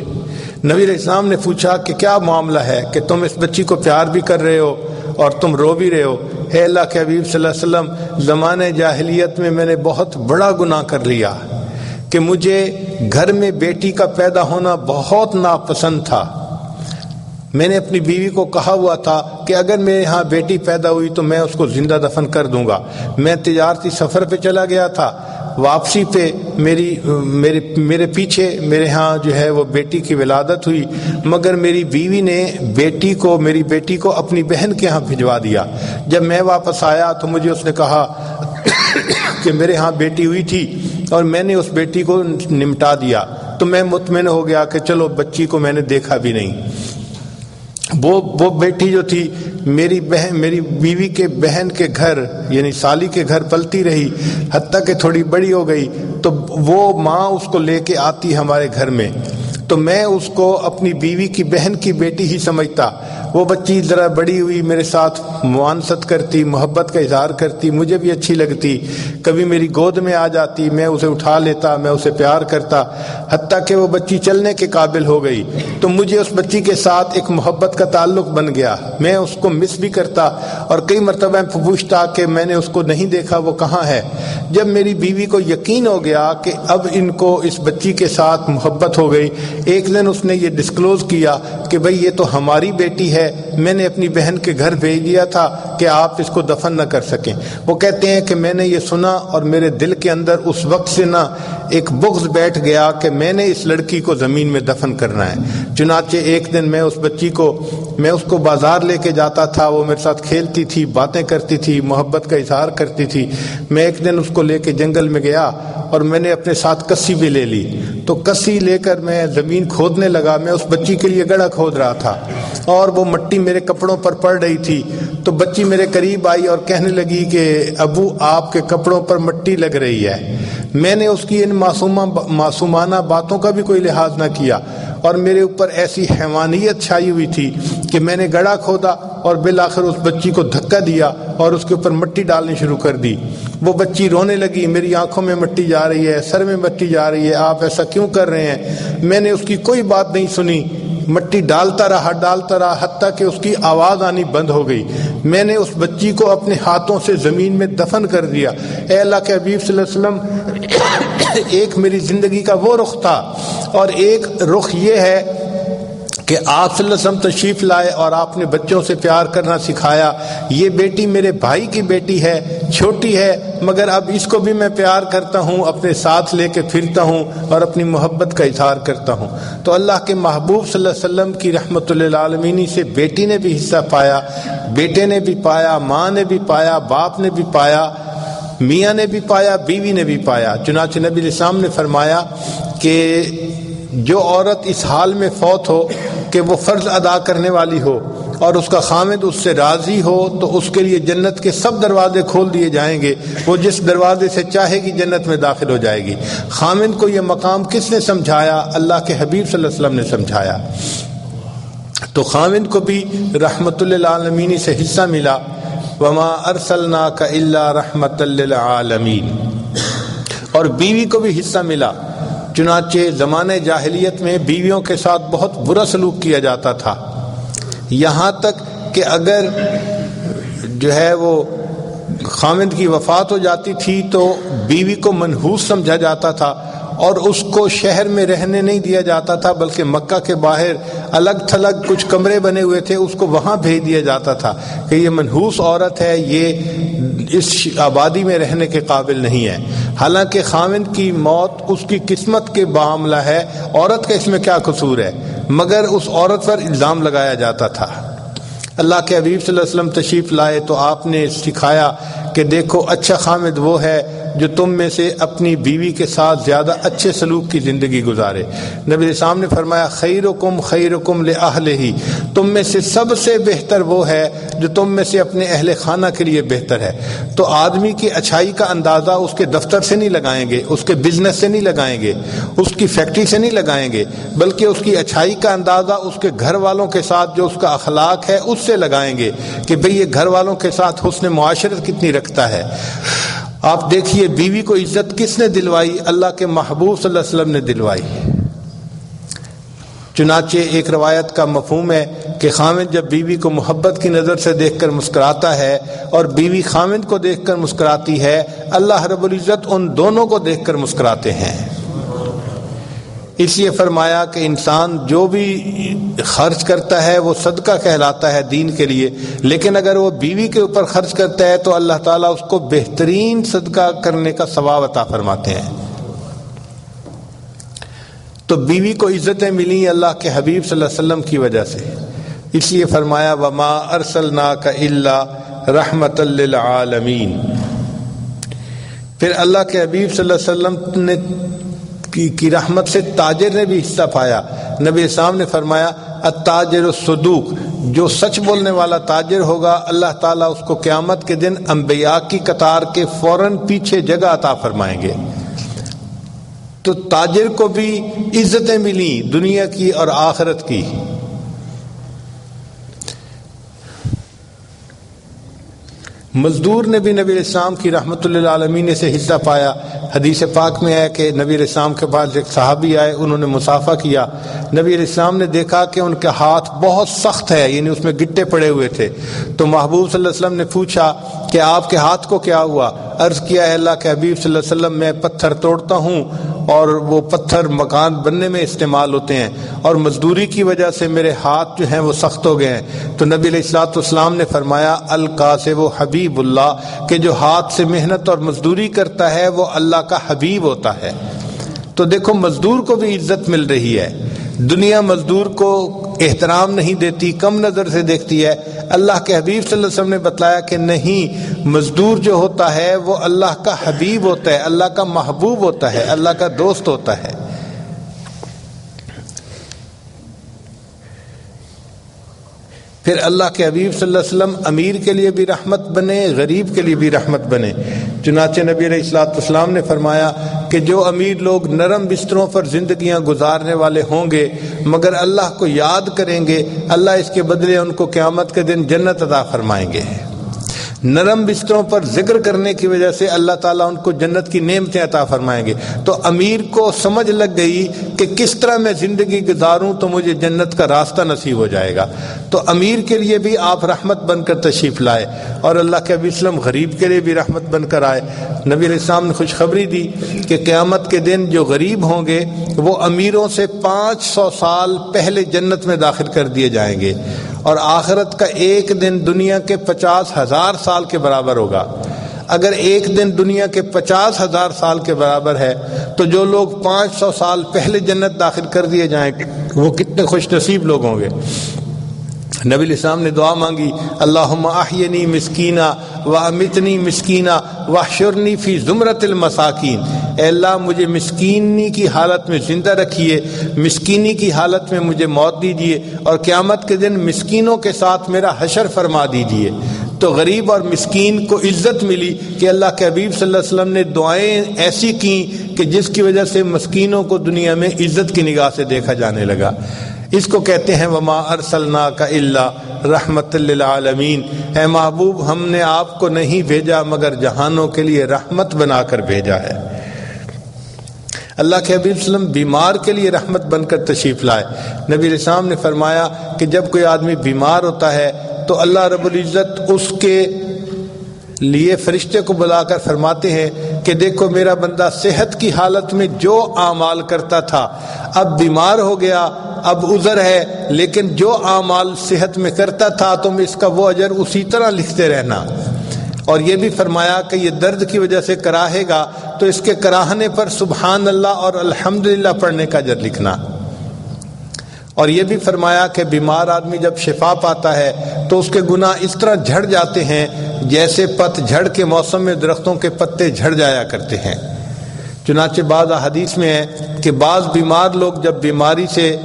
نبی علیہ السلام نے پوچھا کہ کیا معاملہ ہے کہ تم اس بچی کو پیار بھی کر رہے ہو اور تم رو بھی رہے ہو؟ اے اللہ کے حبیب صلی اللہ علیہ وسلم، زمانے جاہلیت میں نے بہت بڑا گناہ کر لیا کہ مجھے گھر میں بیٹی کا پیدا ہونا بہت ناپسند تھا۔ میں نے اپنی بیوی کو کہا ہوا تھا کہ اگر میرے ہاں بیٹی پیدا ہوئی تو میں اس کو زندہ دفن کر دوں گا۔ میں تجارتی سفر پہ چلا گیا تھا، واپسی پہ میرے پیچھے میرے ہاں جو ہے وہ بیٹی کی ولادت ہوئی، مگر میری بیوی نے میری بیٹی کو اپنی بہن کے ہاں بھجوا دیا۔ جب میں واپس آیا تو مجھے اس نے کہا کہ میرے ہاں بیٹی ہوئی تھی اور میں نے اس بیٹی کو نمٹا دیا، تو میں مطمئن ہو گیا کہ چلو بچی کو میں نے دیکھا بھی نہیں۔ وہ بیٹی جو تھی میری بیوی کے بہن کے گھر یعنی سالی کے گھر پلتی رہی، حتیٰ کہ تھوڑی بڑی ہو گئی تو وہ ماں اس کو لے کے آتی ہمارے گھر میں، تو میں اس کو اپنی بیوی کی بہن کی بیٹی ہی سمجھتا۔ وہ بچی ذرا بڑی ہوئی، میرے ساتھ معانست کرتی، محبت کا اظہار کرتی، مجھے بھی اچھی لگتی، کبھی میری گود میں آ جاتی، میں اسے اٹھا لیتا، میں اسے پیار کرتا، حتیٰ کہ وہ بچی چلنے کے قابل ہو گئی تو مجھے اس بچی کے ساتھ ایک محبت کا تعلق بن گیا۔ میں اس کو مس بھی کرتا اور کئی مرتبہ پوچھتا کہ میں نے اس کو نہیں دیکھا، وہ کہاں ہے۔ جب میری بیوی کو یقین ہو گیا کہ اب ان کو اس بچی کے ساتھ محبت ہو گئی، ایک دن اس نے یہ ڈسکلوز کیا کہ بھئی یہ تو ہماری بیٹی ہے، میں نے اپنی بہن کے گھر بھیج دیا تھا کہ آپ اس کو دفن نہ کر سکیں۔ وہ کہتے ہیں کہ میں نے یہ سنا اور میرے دل کے اندر اس وقت سے نا ایک بغض بیٹھ گیا کہ میں نے اس لڑکی کو زمین میں دفن کرنا ہے۔ چنانچہ ایک دن میں اس کو بازار لے کے جاتا تھا، وہ میرے ساتھ کھیلتی تھی، باتیں کرتی تھی، محبت کا اظہار کرتی تھی۔ میں ایک دن اس کو لے کے جنگل میں گیا اور میں نے اپنے ساتھ کسی بھی لے لی، تو کسی لے کر میں زمین کھودنے لگا۔ میں اس بچی کے لیے گڑھا کھود رہا تھا اور وہ مٹی میرے کپڑوں پر پڑ رہی تھی، تو بچی میرے قریب آئی اور کہنے لگی کہ ابو آپ کے کپڑوں پر مٹی لگ رہی ہے۔ میں نے اس کی ان معصومانہ باتوں کا بھی کوئی لحاظ نہ کیا اور میرے اوپر ایسی حیوانیت چھائی ہوئی تھی کہ میں نے گڑھا کھودا اور بالآخر اس بچی کو دھکا دیا اور اس کے اوپر مٹی ڈالنی شروع کر دی۔ وہ بچی رونے لگی، میری آنکھوں میں مٹی جا رہی ہے، سر میں مٹی جا رہی ہے، آپ ایسا کیوں کر رہے ہیں؟ میں نے اس کی کوئی بات نہیں سنی، مٹی ڈالتا رہا حتیٰ کہ اس کی آواز آنی بند ہو گئی۔ میں نے اس بچی کو اپنے ہاتھوں سے زمین میں دفن کر دیا۔ اے اللہ کے حبیب صلی اللہ علیہ وسلم، ایک میری زندگی کا وہ رخ تھا اور ایک رخ یہ ہے کہ آپ صلی اللہ علیہ وسلم تشریف لائے اور آپ نے بچوں سے پیار کرنا سکھایا۔ یہ بیٹی میرے بھائی کی بیٹی ہے، چھوٹی ہے، مگر اب اس کو بھی میں پیار کرتا ہوں، اپنے ساتھ لے کے پھرتا ہوں اور اپنی محبت کا اظہار کرتا ہوں۔ تو اللہ کے محبوب صلی اللہ علیہ وسلم کی رحمت للعالمین سے بیٹی نے بھی حصہ پایا، بیٹے نے بھی پایا، ماں نے بھی پایا، باپ نے بھی پایا، میاں نے بھی پایا، بیوی نے بھی پایا۔ چنانچہ نبی علیہ السلام نے فرمایا کہ جو عورت اس حال میں فوت ہو کہ وہ فرض ادا کرنے والی ہو اور اس کا خامد اس سے راضی ہو تو اس کے لیے جنت کے سب دروازے کھول دیے جائیں گے، وہ جس دروازے سے چاہے گی جنت میں داخل ہو جائے گی۔ خامد کو یہ مقام کس نے سمجھایا؟ اللہ کے حبیب صلی اللہ علیہ وسلم نے سمجھایا۔ تو خامد کو بھی رحمت للعالمین سے حصہ ملا، وما ارسلناک الا رحمت للعالمین، اور بیوی کو بھی حصہ ملا۔ چنانچہ زمانے جاہلیت میں بیویوں کے ساتھ بہت برا سلوک کیا جاتا تھا، یہاں تک کہ اگر جو ہے وہ خامد کی وفات ہو جاتی تھی تو بیوی کو منحوس سمجھا جاتا تھا اور اس کو شہر میں رہنے نہیں دیا جاتا تھا، بلکہ مکہ کے باہر الگ تھلگ کچھ کمرے بنے ہوئے تھے، اس کو وہاں بھیج دیا جاتا تھا کہ یہ منحوس عورت ہے، یہ اس آبادی میں رہنے کے قابل نہیں ہے۔ حالانکہ خامد کی موت اس کی قسمت کے معاملہ ہے، عورت کا اس میں کیا قصور ہے، مگر اس عورت پر الزام لگایا جاتا تھا۔ اللہ کے حبیب صلی اللہ علیہ وسلم تشریف لائے تو آپ نے سکھایا کہ دیکھو اچھا خامد وہ ہے جو تم میں سے اپنی بیوی کے ساتھ زیادہ اچھے سلوک کی زندگی گزارے۔ نبی اسلام نے فرمایا خیرکم خیرکم لأہلہ، تم میں سے سب سے بہتر وہ ہے جو تم میں سے اپنے اہل خانہ کے لیے بہتر ہے۔ تو آدمی کی اچھائی کا اندازہ اس کے دفتر سے نہیں لگائیں گے، اس کے بزنس سے نہیں لگائیں گے، اس کی فیکٹری سے نہیں لگائیں گے، بلکہ اس کی اچھائی کا اندازہ اس کے گھر والوں کے ساتھ جو اس کا اخلاق ہے اس سے لگائیں گے کہ بھئی یہ گھر والوں کے ساتھ حسن معاشرت کتنی رکھتا ہے۔ آپ دیکھیے بیوی کو عزت کس نے دلوائی؟ اللہ کے محبوب صلی اللہ علیہ وسلم نے دلوائی۔ چنانچہ ایک روایت کا مفہوم ہے کہ خاوند جب بیوی کو محبت کی نظر سے دیکھ کر مسکراتا ہے اور بیوی خاوند کو دیکھ کر مسکراتی ہے، اللہ رب العزت ان دونوں کو دیکھ کر مسکراتے ہیں۔ اس لیے فرمایا کہ انسان جو بھی خرچ کرتا ہے وہ صدقہ کہلاتا ہے دین کے لیے، لیکن اگر وہ بیوی کے اوپر خرچ کرتا ہے تو اللہ تعالیٰ اس کو بہترین صدقہ کرنے کا ثواب عطا فرماتے ہیں۔ تو بیوی کو عزتیں ملی اللہ کے حبیب صلی اللہ علیہ وسلم کی وجہ سے، اس لیے فرمایا وَمَا أَرْسَلْنَاكَ إِلَّا رَحْمَةً لِّلْعَالَمِينَ۔ پھر اللہ کے حبیب صلی اللہ علیہ وسلم نے کی رحمت سے تاجر نے بھی حصہ پایا۔ نبی اسلام نے فرمایا التاجر الصدوق، جو سچ بولنے والا تاجر ہوگا اللہ تعالیٰ اس کو قیامت کے دن انبیاء کی قطار کے فوراً پیچھے جگہ عطا فرمائیں گے۔ تو تاجر کو بھی عزتیں ملی دنیا کی اور آخرت کی۔ مزدور نے بھی نبی علیہ السلام کی رحمت للعالمین سے حصہ پایا۔ حدیث پاک میں ہے کہ نبی علیہ السلام کے پاس ایک صحابی آئے، انہوں نے مصافحہ کیا۔ نبی علیہ السلام نے دیکھا کہ ان کے ہاتھ بہت سخت ہے، یعنی اس میں گٹے پڑے ہوئے تھے۔ تو محبوب صلی اللہ علیہ وسلم نے پوچھا کہ آپ کے ہاتھ کو کیا ہوا؟ عرض کیا ہے اللہ کے حبیب صلی اللہ علیہ وسلم میں پتھر توڑتا ہوں اور وہ پتھر مکان بننے میں استعمال ہوتے ہیں، اور مزدوری کی وجہ سے میرے ہاتھ جو ہیں وہ سخت ہو گئے ہیں۔ تو نبی علیہ الصلوۃ والسلام نے فرمایا الکاسب حبیب اللہ، کہ جو ہاتھ سے محنت اور مزدوری کرتا ہے وہ اللہ کا حبیب ہوتا ہے۔ تو دیکھو مزدور کو بھی عزت مل رہی ہے۔ دنیا مزدور کو احترام نہیں دیتی، کم نظر سے دیکھتی ہے۔ اللہ کے حبیب صلی اللہ علیہ وسلم نے بتلایا کہ نہیں، مزدور جو ہوتا ہے وہ اللہ کا حبیب ہوتا ہے، اللہ کا محبوب ہوتا ہے، اللہ کا دوست ہوتا ہے۔ پھر اللہ کے حبیب صلی اللہ علیہ وسلم امیر کے لیے بھی رحمت بنے، غریب کے لیے بھی رحمت بنے۔ چنانچہ نبی علیہ الصلوۃ والسلام نے فرمایا کہ جو امیر لوگ نرم بستروں پر زندگیاں گزارنے والے ہوں گے مگر اللہ کو یاد کریں گے، اللہ اس کے بدلے ان کو قیامت کے دن جنت عطا فرمائیں گے۔ نرم بستروں پر ذکر کرنے کی وجہ سے اللہ تعالیٰ ان کو جنت کی نعمتیں عطا فرمائیں گے۔ تو امیر کو سمجھ لگ گئی کہ کس طرح میں زندگی گزاروں تو مجھے جنت کا راستہ نصیب ہو جائے گا۔ تو امیر کے لیے بھی آپ رحمت بن کر تشریف لائے، اور اللہ کے نبی وسلم غریب کے لیے بھی رحمت بن کر آئے۔ نبی علیہ السلام نے خوشخبری دی کہ قیامت کے دن جو غریب ہوں گے وہ امیروں سے 500 سال پہلے جنت میں داخل کر دیے جائیں گے، اور آخرت کا ایک دن دنیا کے 50,000 سال کے برابر ہوگا۔ اگر ایک دن دنیا کے 50,000 سال کے برابر ہے تو جو لوگ 500 سال پہلے جنت داخل کر دیے جائیں وہ کتنے خوش نصیب لوگ ہوں گے۔ نبی علیہ السلام نے دعا مانگی اللہم احینی مسکینہ وامتنی مسکینہ واحشرنی فی زمرۃ المساکین، اے اللہ مجھے مسکینی کی حالت میں زندہ رکھیے، مسکینی کی حالت میں مجھے موت دیجیے، اور قیامت کے دن مسکینوں کے ساتھ میرا حشر فرما دیجیے۔ تو غریب اور مسکین کو عزت ملی کہ اللہ کے حبیب صلی اللہ علیہ وسلم نے دعائیں ایسی کیں کہ جس کی وجہ سے مسکینوں کو دنیا میں عزت کی نگاہ سے دیکھا جانے لگا۔ اس کو کہتے ہیں وما ارسلناک الا رحمت للعالمین، اے محبوب ہم نے آپ کو نہیں بھیجا مگر جہانوں کے لیے رحمت بنا کر بھیجا ہے۔ اللہ کے حبیب صلی اللہ علیہ وسلم بیمار کے لیے رحمت بن کر تشریف لائے۔ نبی علیہ السلام نے فرمایا کہ جب کوئی آدمی بیمار ہوتا ہے تو اللہ رب العزت اس کے لیے فرشتے کو بلا کر فرماتے ہیں کہ دیکھو میرا بندہ صحت کی حالت میں جو اعمال کرتا تھا اب بیمار ہو گیا، اب عذر ہے، لیکن جو اعمال صحت میں کرتا تھا تم اس کا وہ اجر اسی طرح لکھتے رہنا۔ اور یہ بھی فرمایا کہ یہ درد کی وجہ سے کراہے گا تو اس کے کراہنے پر سبحان اللہ اور الحمدللہ پڑھنے کا اجر لکھنا۔ اور یہ بھی فرمایا کہ بیمار آدمی جب شفا پاتا ہے تو اس کے گناہ اس طرح جھڑ جاتے ہیں جیسے پت جھڑ کے موسم میں درختوں کے پتے جھڑ جایا کرتے ہیں۔ چنانچہ بعض احادیث میں ہے کہ بعض بیمار لوگ جب بیماری سے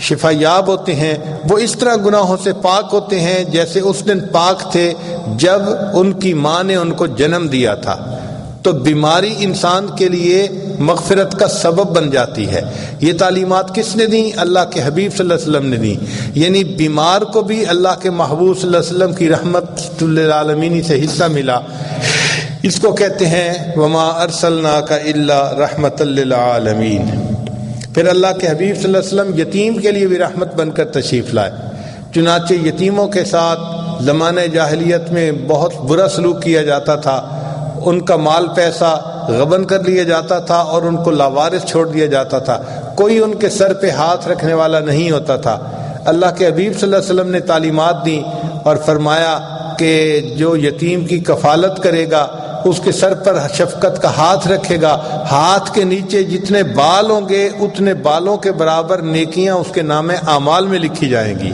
شفا یاب ہوتے ہیں وہ اس طرح گناہوں سے پاک ہوتے ہیں جیسے اس دن پاک تھے جب ان کی ماں نے ان کو جنم دیا تھا۔ تو بیماری انسان کے لیے مغفرت کا سبب بن جاتی ہے۔ یہ تعلیمات کس نے دیں؟ اللہ کے حبیب صلی اللہ علیہ وسلم نے دیں، یعنی بیمار کو بھی اللہ کے محبوب صلی اللہ علیہ وسلم کی رحمت للعالمین سے حصہ ملا۔ اس کو کہتے ہیں وما ارسلناک الا رحمۃ للعالمین۔ پھر اللہ کے حبیب صلی اللہ علیہ وسلم یتیم کے لیے بھی رحمت بن کر تشریف لائے۔ چنانچہ یتیموں کے ساتھ زمانہ جاہلیت میں بہت برا سلوک کیا جاتا تھا، ان کا مال پیسہ غبن کر لیا جاتا تھا اور ان کو لاوارث چھوڑ دیا جاتا تھا، کوئی ان کے سر پہ ہاتھ رکھنے والا نہیں ہوتا تھا۔ اللہ کے حبیب صلی اللہ علیہ وسلم نے تعلیمات دیں اور فرمایا کہ جو یتیم کی کفالت کرے گا اس کے سر پر شفقت کا ہاتھ رکھے گا، ہاتھ کے نیچے جتنے بال ہوں گے اتنے بالوں کے برابر نیکیاں اس کے نام اعمال میں لکھی جائیں گی۔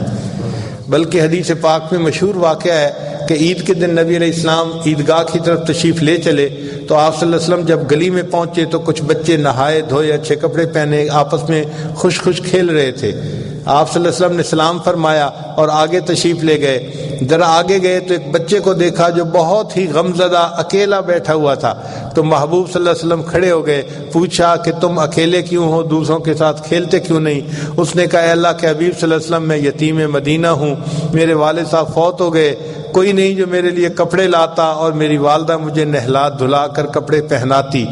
بلکہ حدیث پاک میں مشہور واقعہ ہے کہ عید کے دن نبی علیہ السلام عیدگاہ کی طرف تشریف لے چلے تو آپ صلی اللہ علیہ وسلم جب گلی میں پہنچے تو کچھ بچے نہائے دھوئے اچھے کپڑے پہنے آپس میں خوش خوش کھیل رہے تھے۔ آپ صلی اللہ علیہ وسلم نے سلام فرمایا اور آگے تشریف لے گئے۔ ذرا آگے گئے تو ایک بچے کو دیکھا جو بہت ہی غمزدہ اکیلا بیٹھا ہوا تھا، تو محبوب صلی اللہ علیہ وسلم کھڑے ہو گئے، پوچھا کہ تم اکیلے کیوں ہو، دوسروں کے ساتھ کھیلتے کیوں نہیں؟ اس نے کہا اے اللہ کے حبیب صلی اللہ علیہ وسلم میں یتیم مدینہ ہوں، میرے والد صاحب فوت ہو گئے، کوئی نہیں جو میرے لیے کپڑے لاتا اور میری والدہ مجھے نہلا دھلا کر کپڑے پہناتی،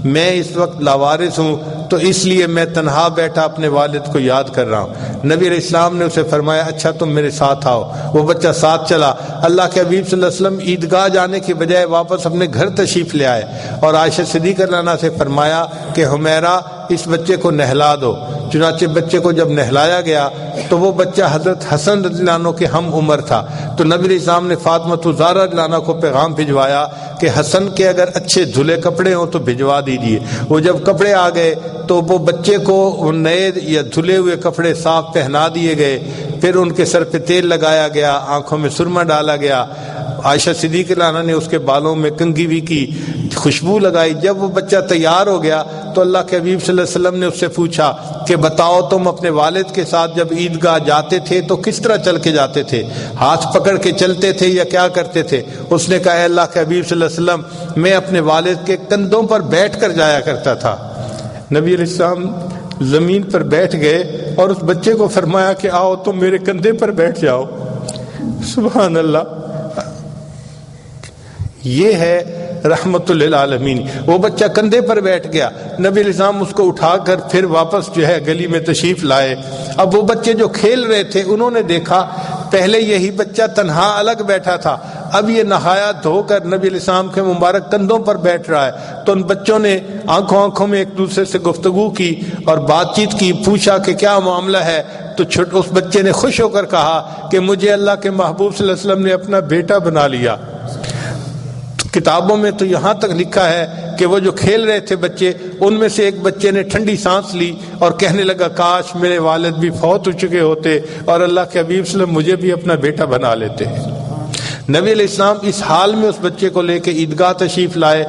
میں اس وقت لاوارث ہوں تو اس لیے میں تنہا بیٹھا اپنے والد کو یاد کر رہا ہوں۔ نبی علیہ السلام نے اسے فرمایا اچھا تم میرے ساتھ آؤ۔ وہ بچہ ساتھ چلا۔ اللہ کے حبیب صلی اللہ علیہ وسلم عیدگاہ جانے کی بجائے واپس اپنے گھر تشریف لے آئے اور عائشہ صدیقہ رضی اللہ عنہا سے فرمایا کہ حمیرہ اس بچے کو نہلا دو۔ چنانچہ بچے کو جب نہلایا گیا تو وہ بچہ حضرت حسن رضی اللہ عنہ کے ہم عمر تھا، تو نبی علیہ السلام نے فاطمہ زہرا رضی اللہ عنہا کو پیغام بھجوایا کہ حسن کے اگر اچھے دھلے کپڑے ہوں تو بھجوا دیجیے۔ وہ جب کپڑے آ گئے تو وہ بچے کو نئے یا دھلے ہوئے کپڑے صاف پہنا دیے گئے، پھر ان کے سر پہ تیل لگایا گیا، آنکھوں میں سرما ڈالا گیا، عائشہ صدیقہ رضی اللہ عنہا نے اس کے بالوں میں کنگھی بھی کی، خوشبو لگائی۔ جب وہ بچہ تیار ہو گیا تو اللہ کے حبیب صلی اللہ علیہ وسلم نے اس سے پوچھا کہ بتاؤ تم اپنے والد کے ساتھ جب عیدگاہ جاتے تھے تو کس طرح چل کے جاتے تھے، ہاتھ پکڑ کے چلتے تھے یا کیا کرتے تھے؟ اس نے کہا اے اللہ کے حبیب صلی اللہ علیہ وسلم میں اپنے والد کے کندھوں پر بیٹھ کر جایا کرتا تھا۔ نبی علیہ السلام زمین پر بیٹھ گئے اور اس بچے کو فرمایا کہ آؤ تم میرے کندھے پر بیٹھ جاؤ۔ سبحان اللہ، یہ ہے رحمت للعالمین۔ وہ بچہ کندھے پر بیٹھ گیا، نبی علیہ السلام اس کو اٹھا کر پھر واپس جو ہے گلی میں تشریف لائے۔ اب وہ بچے جو کھیل رہے تھے انہوں نے دیکھا پہلے یہی بچہ تنہا الگ بیٹھا تھا، اب یہ نہایا دھو کر نبی علیہ السلام کے مبارک کندھوں پر بیٹھ رہا ہے۔ تو ان بچوں نے آنکھوں میں ایک دوسرے سے گفتگو کی اور بات چیت کی، پوچھا کہ کیا معاملہ ہے، تو اس بچے نے خوش ہو کر کہا کہ مجھے اللہ کے محبوب صلی اللہ علیہ وسلم نے اپنا بیٹا بنا لیا۔ کتابوں میں تو یہاں تک لکھا ہے کہ وہ جو کھیل رہے تھے بچے، ان میں سے ایک بچے نے ٹھنڈی سانس لی اور کہنے لگا کاش میرے والد بھی فوت ہو چکے ہوتے اور اللہ کے حبیب صلی اللہ علیہ وسلم مجھے بھی اپنا بیٹا بنا لیتے۔ نبی علیہ السلام اس حال میں اس بچے کو لے کے عیدگاہ تشریف لائے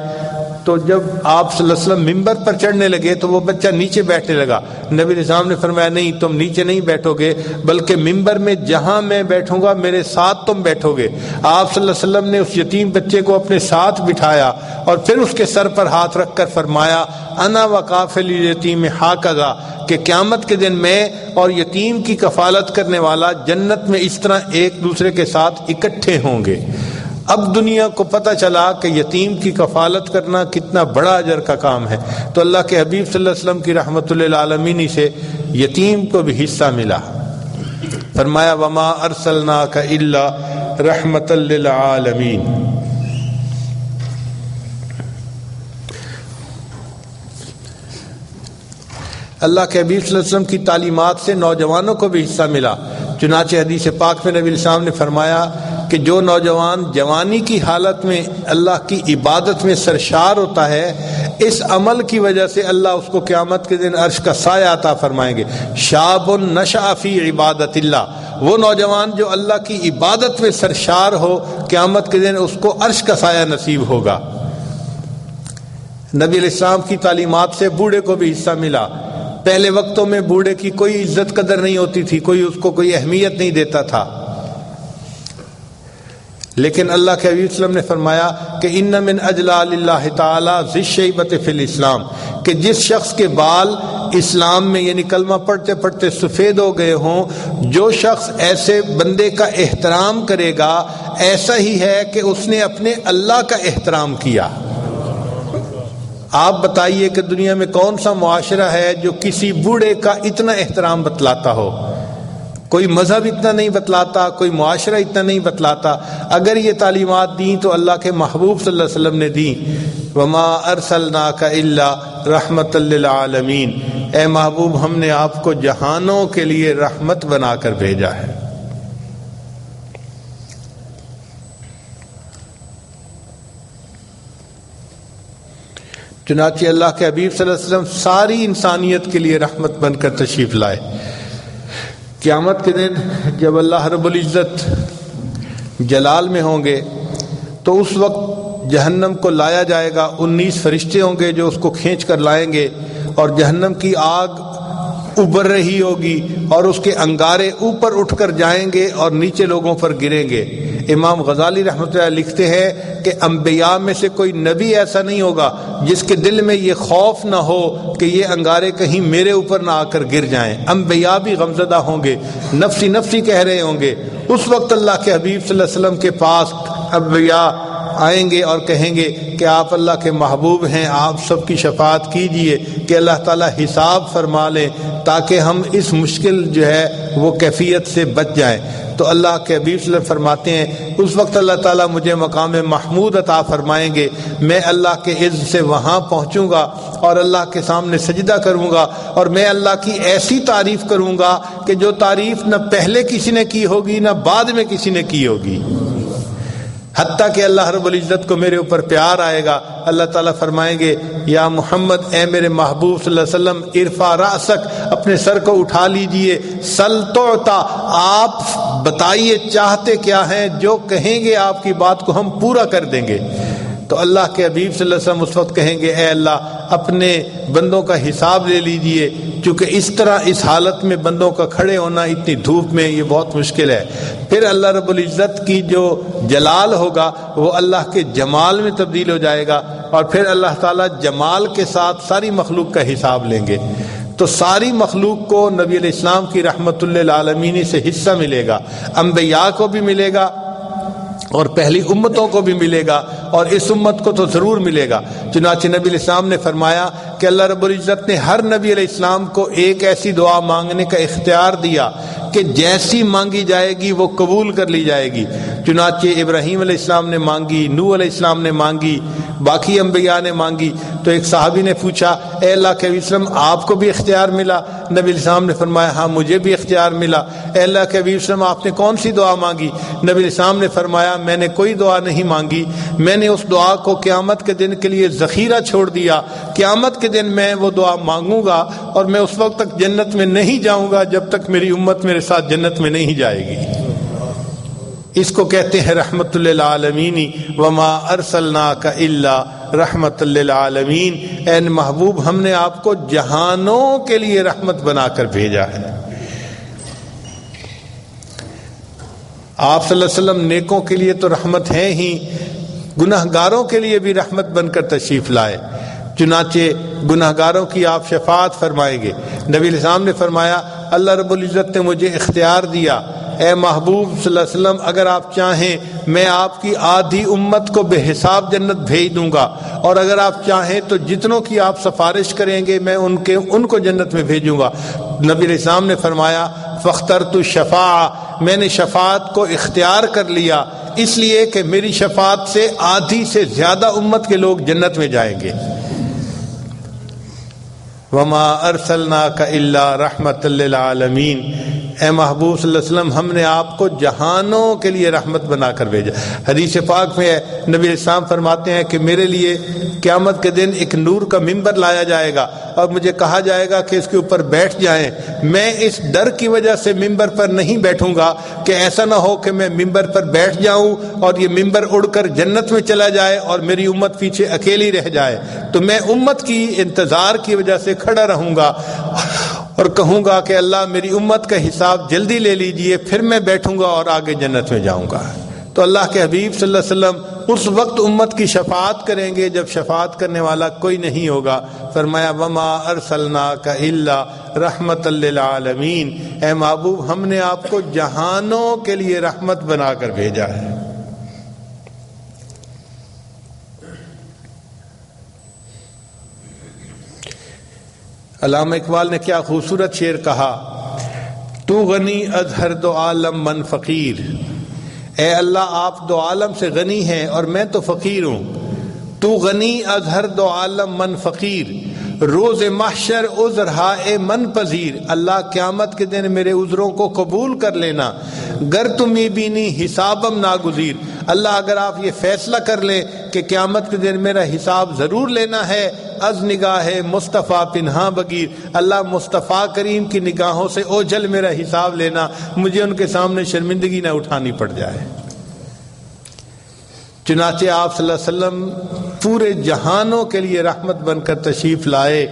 تو جب آپ صلی اللہ علیہ وسلم ممبر پر چڑھنے لگے تو وہ بچہ نیچے بیٹھنے لگا۔ نبی علیہ السلام نے فرمایا نہیں، تم نیچے نہیں بیٹھو گے بلکہ ممبر میں جہاں میں بیٹھوں گا میرے ساتھ تم بیٹھو گے۔ آپ صلی اللہ علیہ وسلم نے اس یتیم بچے کو اپنے ساتھ بٹھایا اور پھر اس کے سر پر ہاتھ رکھ کر فرمایا انا وکافل الیتیم ھکذا، کہ قیامت کے دن میں اور یتیم کی کفالت کرنے والا جنت میں اس طرح ایک دوسرے کے ساتھ اکٹھے ہوں گے۔ اب دنیا کو پتہ چلا کہ یتیم کی کفالت کرنا کتنا بڑا اجر کا کام ہے، تو اللہ کے حبیب صلی اللہ علیہ وسلم کی رحمت للعالمین سے یتیم کو بھی حصہ ملا۔ فرمایا وما ارسلناک الا رحمت للعالمین۔ اللہ کے حبیب صلی اللہ علیہ وسلم کی تعلیمات سے نوجوانوں کو بھی حصہ ملا۔ چنانچہ حدیث پاک میں نبی علیہ السلام نے فرمایا کہ جو نوجوان جوانی کی حالت میں اللہ کی عبادت میں سرشار ہوتا ہے اس عمل کی وجہ سے اللہ اس کو قیامت کے دن عرش کا سایہ عطا فرمائیں گے. شاب نشأ فی عبادت اللہ، وہ نوجوان جو اللہ کی عبادت میں سرشار ہو، قیامت کے دن اس کو عرش کا سایہ نصیب ہوگا. نبی علیہ السلام کی تعلیمات سے بوڑھے کو بھی حصہ ملا. پہلے وقتوں میں بوڑھے کی کوئی عزت قدر نہیں ہوتی تھی، کوئی اس کو کوئی اہمیت نہیں دیتا تھا، لیکن اللہ کے حبیب صلی اللہ علیہ وسلم نے فرمایا کہ ان من اجلال اللہ تعالی ذی الشیبۃ فی الاسلام، کہ جس شخص کے بال اسلام میں یعنی کلمہ پڑھتے پڑھتے سفید ہو گئے ہوں، جو شخص ایسے بندے کا احترام کرے گا ایسا ہی ہے کہ اس نے اپنے اللہ کا احترام کیا. آپ بتائیے کہ دنیا میں کون سا معاشرہ ہے جو کسی بوڑھے کا اتنا احترام بتلاتا ہو؟ کوئی مذہب اتنا نہیں بتلاتا، کوئی معاشرہ اتنا نہیں بتلاتا. اگر یہ تعلیمات دیں تو اللہ کے محبوب صلی اللہ علیہ وسلم نے دیں. وما ارسلناک الا رحمت للعالمین، اے محبوب ہم نے آپ کو جہانوں کے لیے رحمت بنا کر بھیجا ہے. چنانچہ اللہ کے حبیب صلی اللہ علیہ وسلم ساری انسانیت کے لیے رحمت بن کر تشریف لائے. قیامت کے دن جب اللہ رب العزت جلال میں ہوں گے تو اس وقت جہنم کو لایا جائے گا. 19 فرشتے ہوں گے جو اس کو کھینچ کر لائیں گے، اور جہنم کی آگ ابھر رہی ہوگی اور اس کے انگارے اوپر اٹھ کر جائیں گے اور نیچے لوگوں پر گریں گے. امام غزالی رحمۃ اللہ لکھتے ہیں کہ انبیاء میں سے کوئی نبی ایسا نہیں ہوگا جس کے دل میں یہ خوف نہ ہو کہ یہ انگارے کہیں میرے اوپر نہ آ کر گر جائیں. انبیاء بھی غمزدہ ہوں گے، نفسی نفسی کہہ رہے ہوں گے. اس وقت اللہ کے حبیب صلی اللہ علیہ وسلم کے پاس انبیاء آئیں گے اور کہیں گے کہ آپ اللہ کے محبوب ہیں، آپ سب کی شفاعت کیجئے کہ اللہ تعالیٰ حساب فرما لیں تاکہ ہم اس مشکل جو ہے وہ کیفیت سے بچ جائیں. تو اللہ کے حبیب صلی اللہ علیہ وسلم فرماتے ہیں اس وقت اللہ تعالیٰ مجھے مقام محمود عطا فرمائیں گے. میں اللہ کے عز سے وہاں پہنچوں گا اور اللہ کے سامنے سجدہ کروں گا، اور میں اللہ کی ایسی تعریف کروں گا کہ جو تعریف نہ پہلے کسی نے کی ہوگی نہ بعد میں کسی نے کی ہوگی. حتیٰ کہ اللہ رب العزت کو میرے اوپر پیار آئے گا. اللہ تعالیٰ فرمائیں گے یا محمد، اے میرے محبوب صلی اللہ علیہ وسلم، ارفع رأسک، اپنے سر کو اٹھا لیجئے، سل تعطا، آپ بتائیے چاہتے کیا ہیں، جو کہیں گے آپ کی بات کو ہم پورا کر دیں گے. تو اللہ کے حبیب صلی اللہ علیہ وسلم اس وقت کہیں گے اے اللہ اپنے بندوں کا حساب لے لیجئے، چونکہ اس طرح اس حالت میں بندوں کا کھڑے ہونا اتنی دھوپ میں یہ بہت مشکل ہے. پھر اللہ رب العزت کی جو جلال ہوگا وہ اللہ کے جمال میں تبدیل ہو جائے گا، اور پھر اللہ تعالیٰ جمال کے ساتھ ساری مخلوق کا حساب لیں گے. تو ساری مخلوق کو نبی علیہ السلام کی رحمت للعالمین سے حصہ ملے گا، انبیاء کو بھی ملے گا اور پہلی امتوں کو بھی ملے گا، اور اس امت کو تو ضرور ملے گا. چنانچہ نبی علیہ السلام نے فرمایا کہ اللہ رب العزت نے ہر نبی علیہ السلام کو ایک ایسی دعا مانگنے کا اختیار دیا کہ جیسی مانگی جائے گی وہ قبول کر لی جائے گی. چنانچہ ابراہیم علیہ السلام نے مانگی، نوح علیہ السلام نے مانگی، باقی انبیاء نے مانگی. تو ایک صحابی نے پوچھا اے اللہ کے حبیب صلی اللہ علیہ وسلم آپ کو بھی اختیار ملا؟ نبی علیہ السلام نے فرمایا ہاں مجھے بھی اختیار ملا. اے اللہ کے حبیب صلی اللہ علیہ وسلم آپ نے کون سی دعا مانگی؟ نبی علیہ السلام نے فرمایا میں نے کوئی دعا نہیں مانگی، میں نے اس دعا کو قیامت کے دن کے لیے ذخیرہ چھوڑ دیا. قیامت کے دن میں وہ دعا مانگوں گا اور میں اس وقت تک جنت میں نہیں جاؤں گا جب تک میری امت میرے ساتھ جنت میں نہیں جائے گی. اس کو کہتے ہیں رحمت للعالمین. وما ارسلناک الا رحمت للعالمین، اے محبوب ہم نے آپ کو جہانوں کے لیے رحمت بنا کر بھیجا ہے. آپ صلی اللہ علیہ وسلم نیکوں کے لیے تو رحمت ہیں ہی، گناہ گاروں کے لیے بھی رحمت بن کر تشریف لائے. چنانچہ گناہ گاروں کی آپ شفاعت فرمائیں گے. نبی علیہ السلام نے فرمایا اللہ رب العزت نے مجھے اختیار دیا اے محبوب صلی اللہ علیہ وسلم اگر آپ چاہیں میں آپ کی آدھی امت کو بے حساب جنت بھیج دوں گا، اور اگر آپ چاہیں تو جتنوں کی آپ سفارش کریں گے میں ان کو جنت میں بھیجوں گا. نبی علیہ السلام نے فرمایا فاخترت الشفاعہ، میں نے شفاعت کو اختیار کر لیا اس لیے کہ میری شفاعت سے آدھی سے زیادہ امت کے لوگ جنت میں جائیں گے. وما ارسلناک الا رحمت للعالمین، اے محبوب صلی اللہ علیہ وسلم ہم نے آپ کو جہانوں کے لیے رحمت بنا کر بھیجا۔ حدیث پاک میں ہے نبی اسلام فرماتے ہیں کہ میرے لیے قیامت کے دن ایک نور کا ممبر لایا جائے گا اور مجھے کہا جائے گا کہ اس کے اوپر بیٹھ جائیں۔ میں اس ڈر کی وجہ سے ممبر پر نہیں بیٹھوں گا کہ ایسا نہ ہو کہ میں ممبر پر بیٹھ جاؤں اور یہ ممبر اڑ کر جنت میں چلا جائے اور میری امت پیچھے اکیلی رہ جائے، تو میں امت کی انتظار کی وجہ سے کھڑا رہوں گا اور کہوں گا کہ اللہ میری امت کا حساب جلدی لے لیجئے، پھر میں بیٹھوں گا اور آگے جنت میں جاؤں گا۔ تو اللہ کے حبیب صلی اللہ علیہ وسلم اس وقت امت کی شفاعت کریں گے جب شفاعت کرنے والا کوئی نہیں ہوگا۔ فرمایا وما ارسلناک الا رحمت للعالمین، اے محبوب ہم نے آپ کو جہانوں کے لیے رحمت بنا کر بھیجا ہے۔ علامہ اقبال نے کیا خوبصورت شعر کہا، تو غنی از ہر دو عالم من فقیر، اے اللہ آپ دو عالم سے غنی ہیں اور میں تو فقیر ہوں۔ تو غنی از ہر دو عالم من فقیر، روز محشر عذر ہائے من پذیر، اللہ قیامت کے دن میرے عذروں کو قبول کر لینا، گر تمہیں بینی حسابم ناگزیر، اللہ اگر آپ یہ فیصلہ کر لیں کہ قیامت کے دن میرا حساب ضرور لینا ہے، از نگاہ مصطفیٰ پنہاں بگیر، اللہ مصطفیٰ کریم کی نگاہوں سے اوجھل میرا حساب لینا، مجھے ان کے سامنے شرمندگی نہ اٹھانی پڑ جائے۔ چنانچہ آپ صلی اللہ علیہ وسلم پورے جہانوں کے لیے رحمت بن کر تشریف لائے۔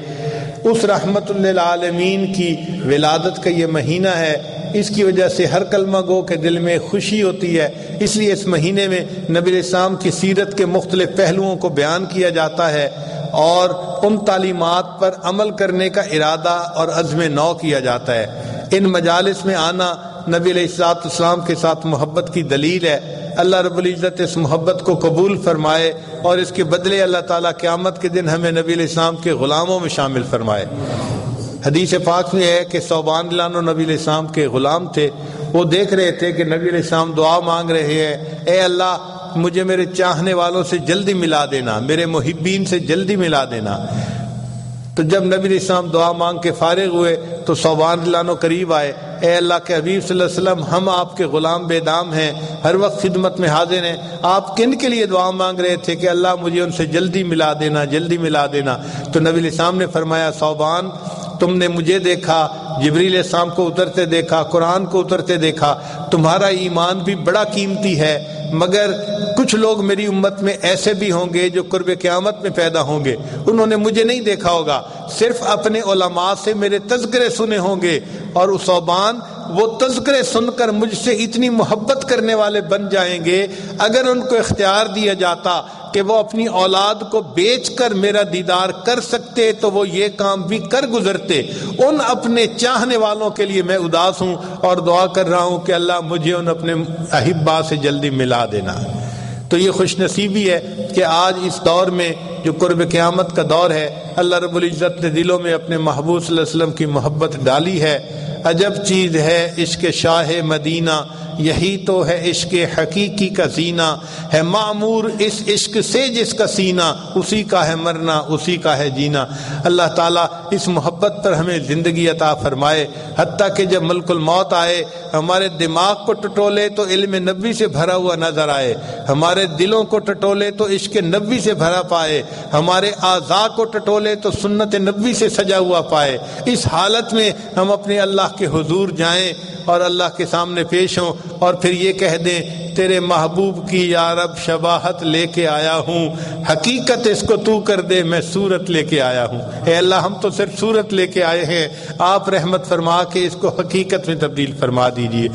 اس رحمت للعالمین کی ولادت کا یہ مہینہ ہے، اس کی وجہ سے ہر کلمہ گو کے دل میں خوشی ہوتی ہے، اس لیے اس مہینے میں نبی علیہ السلام کی سیرت کے مختلف پہلوؤں کو بیان کیا جاتا ہے اور ان تعلیمات پر عمل کرنے کا ارادہ اور عزم نو کیا جاتا ہے۔ ان مجالس میں آنا نبی علیہ السلام کے ساتھ محبت کی دلیل ہے۔ اللہ رب العزت اس محبت کو قبول فرمائے اور اس کے بدلے اللہ تعالیٰ قیامت کے دن ہمیں نبی علیہ السلام کے غلاموں میں شامل فرمائے۔ حدیث پاک میں ہے کہ ثوبان رضی اللہ عنہ نبی علیہ السلام کے غلام تھے، وہ دیکھ رہے تھے کہ نبی علیہ السلام دعا مانگ رہے ہیں، اے اللہ مجھے میرے چاہنے والوں سے جلدی ملا دینا، میرے محبین سے جلدی ملا دینا۔ تو جب نبی علیہ السلام دعا مانگ کے فارغ ہوئے تو ثوبان رضی اللہ عنہ قریب آئے، اے اللہ کے حبیب صلی اللہ علیہ وسلم ہم آپ کے غلام بے دام ہیں، ہر وقت خدمت میں حاضر ہیں، آپ کن کے لیے دعا مانگ رہے تھے کہ اللہ مجھے ان سے جلدی ملا دینا، جلدی ملا دینا؟ تو نبی علیہ السلام نے فرمایا ثوبان تم نے مجھے دیکھا، جبریل علیہ السلام کو اترتے دیکھا، قرآن کو اترتے دیکھا، تمہارا ایمان بھی بڑا قیمتی ہے، مگر کچھ لوگ میری امت میں ایسے بھی ہوں گے جو قرب قیامت میں پیدا ہوں گے، انہوں نے مجھے نہیں دیکھا ہوگا، صرف اپنے علماء سے میرے تذکرے سنے ہوں گے، اور اس ثوبان وہ تذکرے سن کر مجھ سے اتنی محبت کرنے والے بن جائیں گے، اگر ان کو اختیار دیا جاتا کہ وہ اپنی اولاد کو بیچ کر میرا دیدار کر سکتے تو وہ یہ کام بھی کر گزرتے۔ ان اپنے چاہنے والوں کے لیے میں اداس ہوں اور دعا کر رہا ہوں کہ اللہ مجھے ان اپنے احبا سے جلدی ملا دینا۔ تو یہ خوش نصیبی ہے کہ آج اس دور میں جو قرب قیامت کا دور ہے، اللہ رب العزت نے دلوں میں اپنے محبوب صلی اللہ علیہ وسلم کی محبت ڈالی ہے۔ عجب چیز ہے عشق شاہ مدینہ، یہی تو ہے عشق حقیقی کا زینہ، ہے معمور اس عشق سے جس کا سینہ، اسی کا ہے مرنا اسی کا ہے جینا۔ اللہ تعالیٰ اس محبت پر ہمیں زندگی عطا فرمائے، حتیٰ کہ جب ملک الموت آئے ہمارے دماغ کو ٹٹولے تو علم نبوی سے بھرا ہوا نظر آئے، ہمارے دلوں کو ٹٹولے تو عشق نبوی سے بھرا پائے، ہمارے اعضاء کو ٹٹولے تو سنت نبوی سے سجا ہوا پائے۔ اس حالت میں ہم اپنے اللہ کے حضور جائیں اور اللہ کے سامنے پیش ہوں اور پھر یہ کہہ دیں تیرے محبوب کی یا رب شباہت لے کے آیا ہوں، حقیقت اس کو تو کر دے میں صورت لے کے آیا ہوں۔ اے اللہ ہم تو صرف صورت لے کے آئے ہیں، آپ رحمت فرما کے اس کو حقیقت میں تبدیل فرما دیجیے۔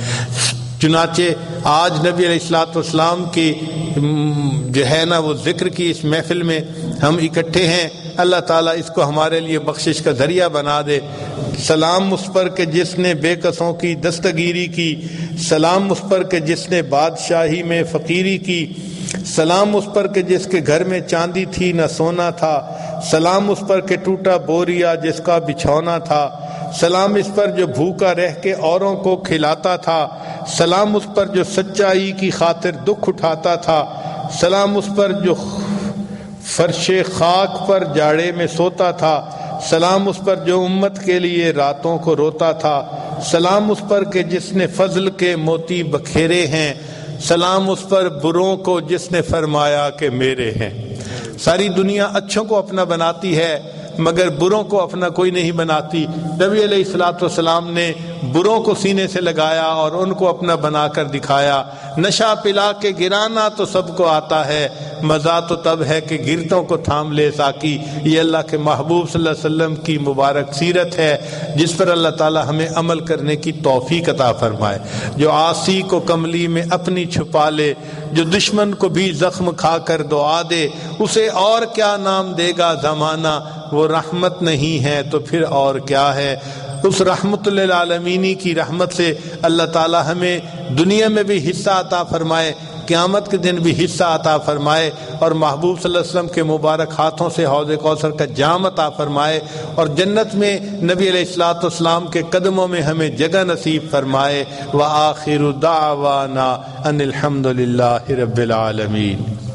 چنانچہ آج نبی علیہ الصلوۃ والسلام کی جو ہے نا وہ ذکر کی اس محفل میں ہم اکٹھے ہیں، اللہ تعالیٰ اس کو ہمارے لیے بخشش کا ذریعہ بنا دے۔ سلام اس پر کہ جس نے بے کسوں کی دستگیری کی، سلام اس پر کہ جس نے بادشاہی میں فقیری کی، سلام اس پر کہ جس کے گھر میں چاندی تھی نہ سونا تھا، سلام اس پر کہ ٹوٹا بوریا جس کا بچھونا تھا، سلام اس پر جو بھوکا رہ کے اوروں کو کھلاتا تھا، سلام اس پر جو سچائی کی خاطر دکھ اٹھاتا تھا، سلام اس پر جو فرش خاک پر جاڑے میں سوتا تھا، سلام اس پر جو امت کے لیے راتوں کو روتا تھا، سلام اس پر کہ جس نے فضل کے موتی بکھیرے ہیں، سلام اس پر بروں کو جس نے فرمایا کہ میرے ہیں۔ ساری دنیا اچھوں کو اپنا بناتی ہے مگر بروں کو اپنا کوئی نہیں بناتی۔ نبی علیہ الصلوۃ والسلام نے بروں کو سینے سے لگایا اور ان کو اپنا بنا کر دکھایا۔ نشہ پلا کے گرانا تو سب کو آتا ہے، مزہ تو تب ہے کہ گرتوں کو تھام لے ساقی۔ یہ اللہ کے محبوب صلی اللہ علیہ وسلم کی مبارک سیرت ہے جس پر اللہ تعالی ہمیں عمل کرنے کی توفیق عطا فرمائے۔ جو عاصی کو کملی میں اپنی چھپا لے، جو دشمن کو بھی زخم کھا کر دعا دے، اسے اور کیا نام دے گا زمانہ، وہ رحمت نہیں ہے تو پھر اور کیا ہے۔ اس رحمت للعالمینی کی رحمت سے اللہ تعالی ہمیں دنیا میں بھی حصہ عطا فرمائے، قیامت کے دن بھی حصہ عطا فرمائے، اور محبوب صلی اللہ علیہ وسلم کے مبارک ہاتھوں سے حوض کوثر کا جام عطا فرمائے، اور جنت میں نبی علیہ الصلوۃ والسلام کے قدموں میں ہمیں جگہ نصیب فرمائے۔ وآخر دعوانا ان الحمد للہ رب العالمین۔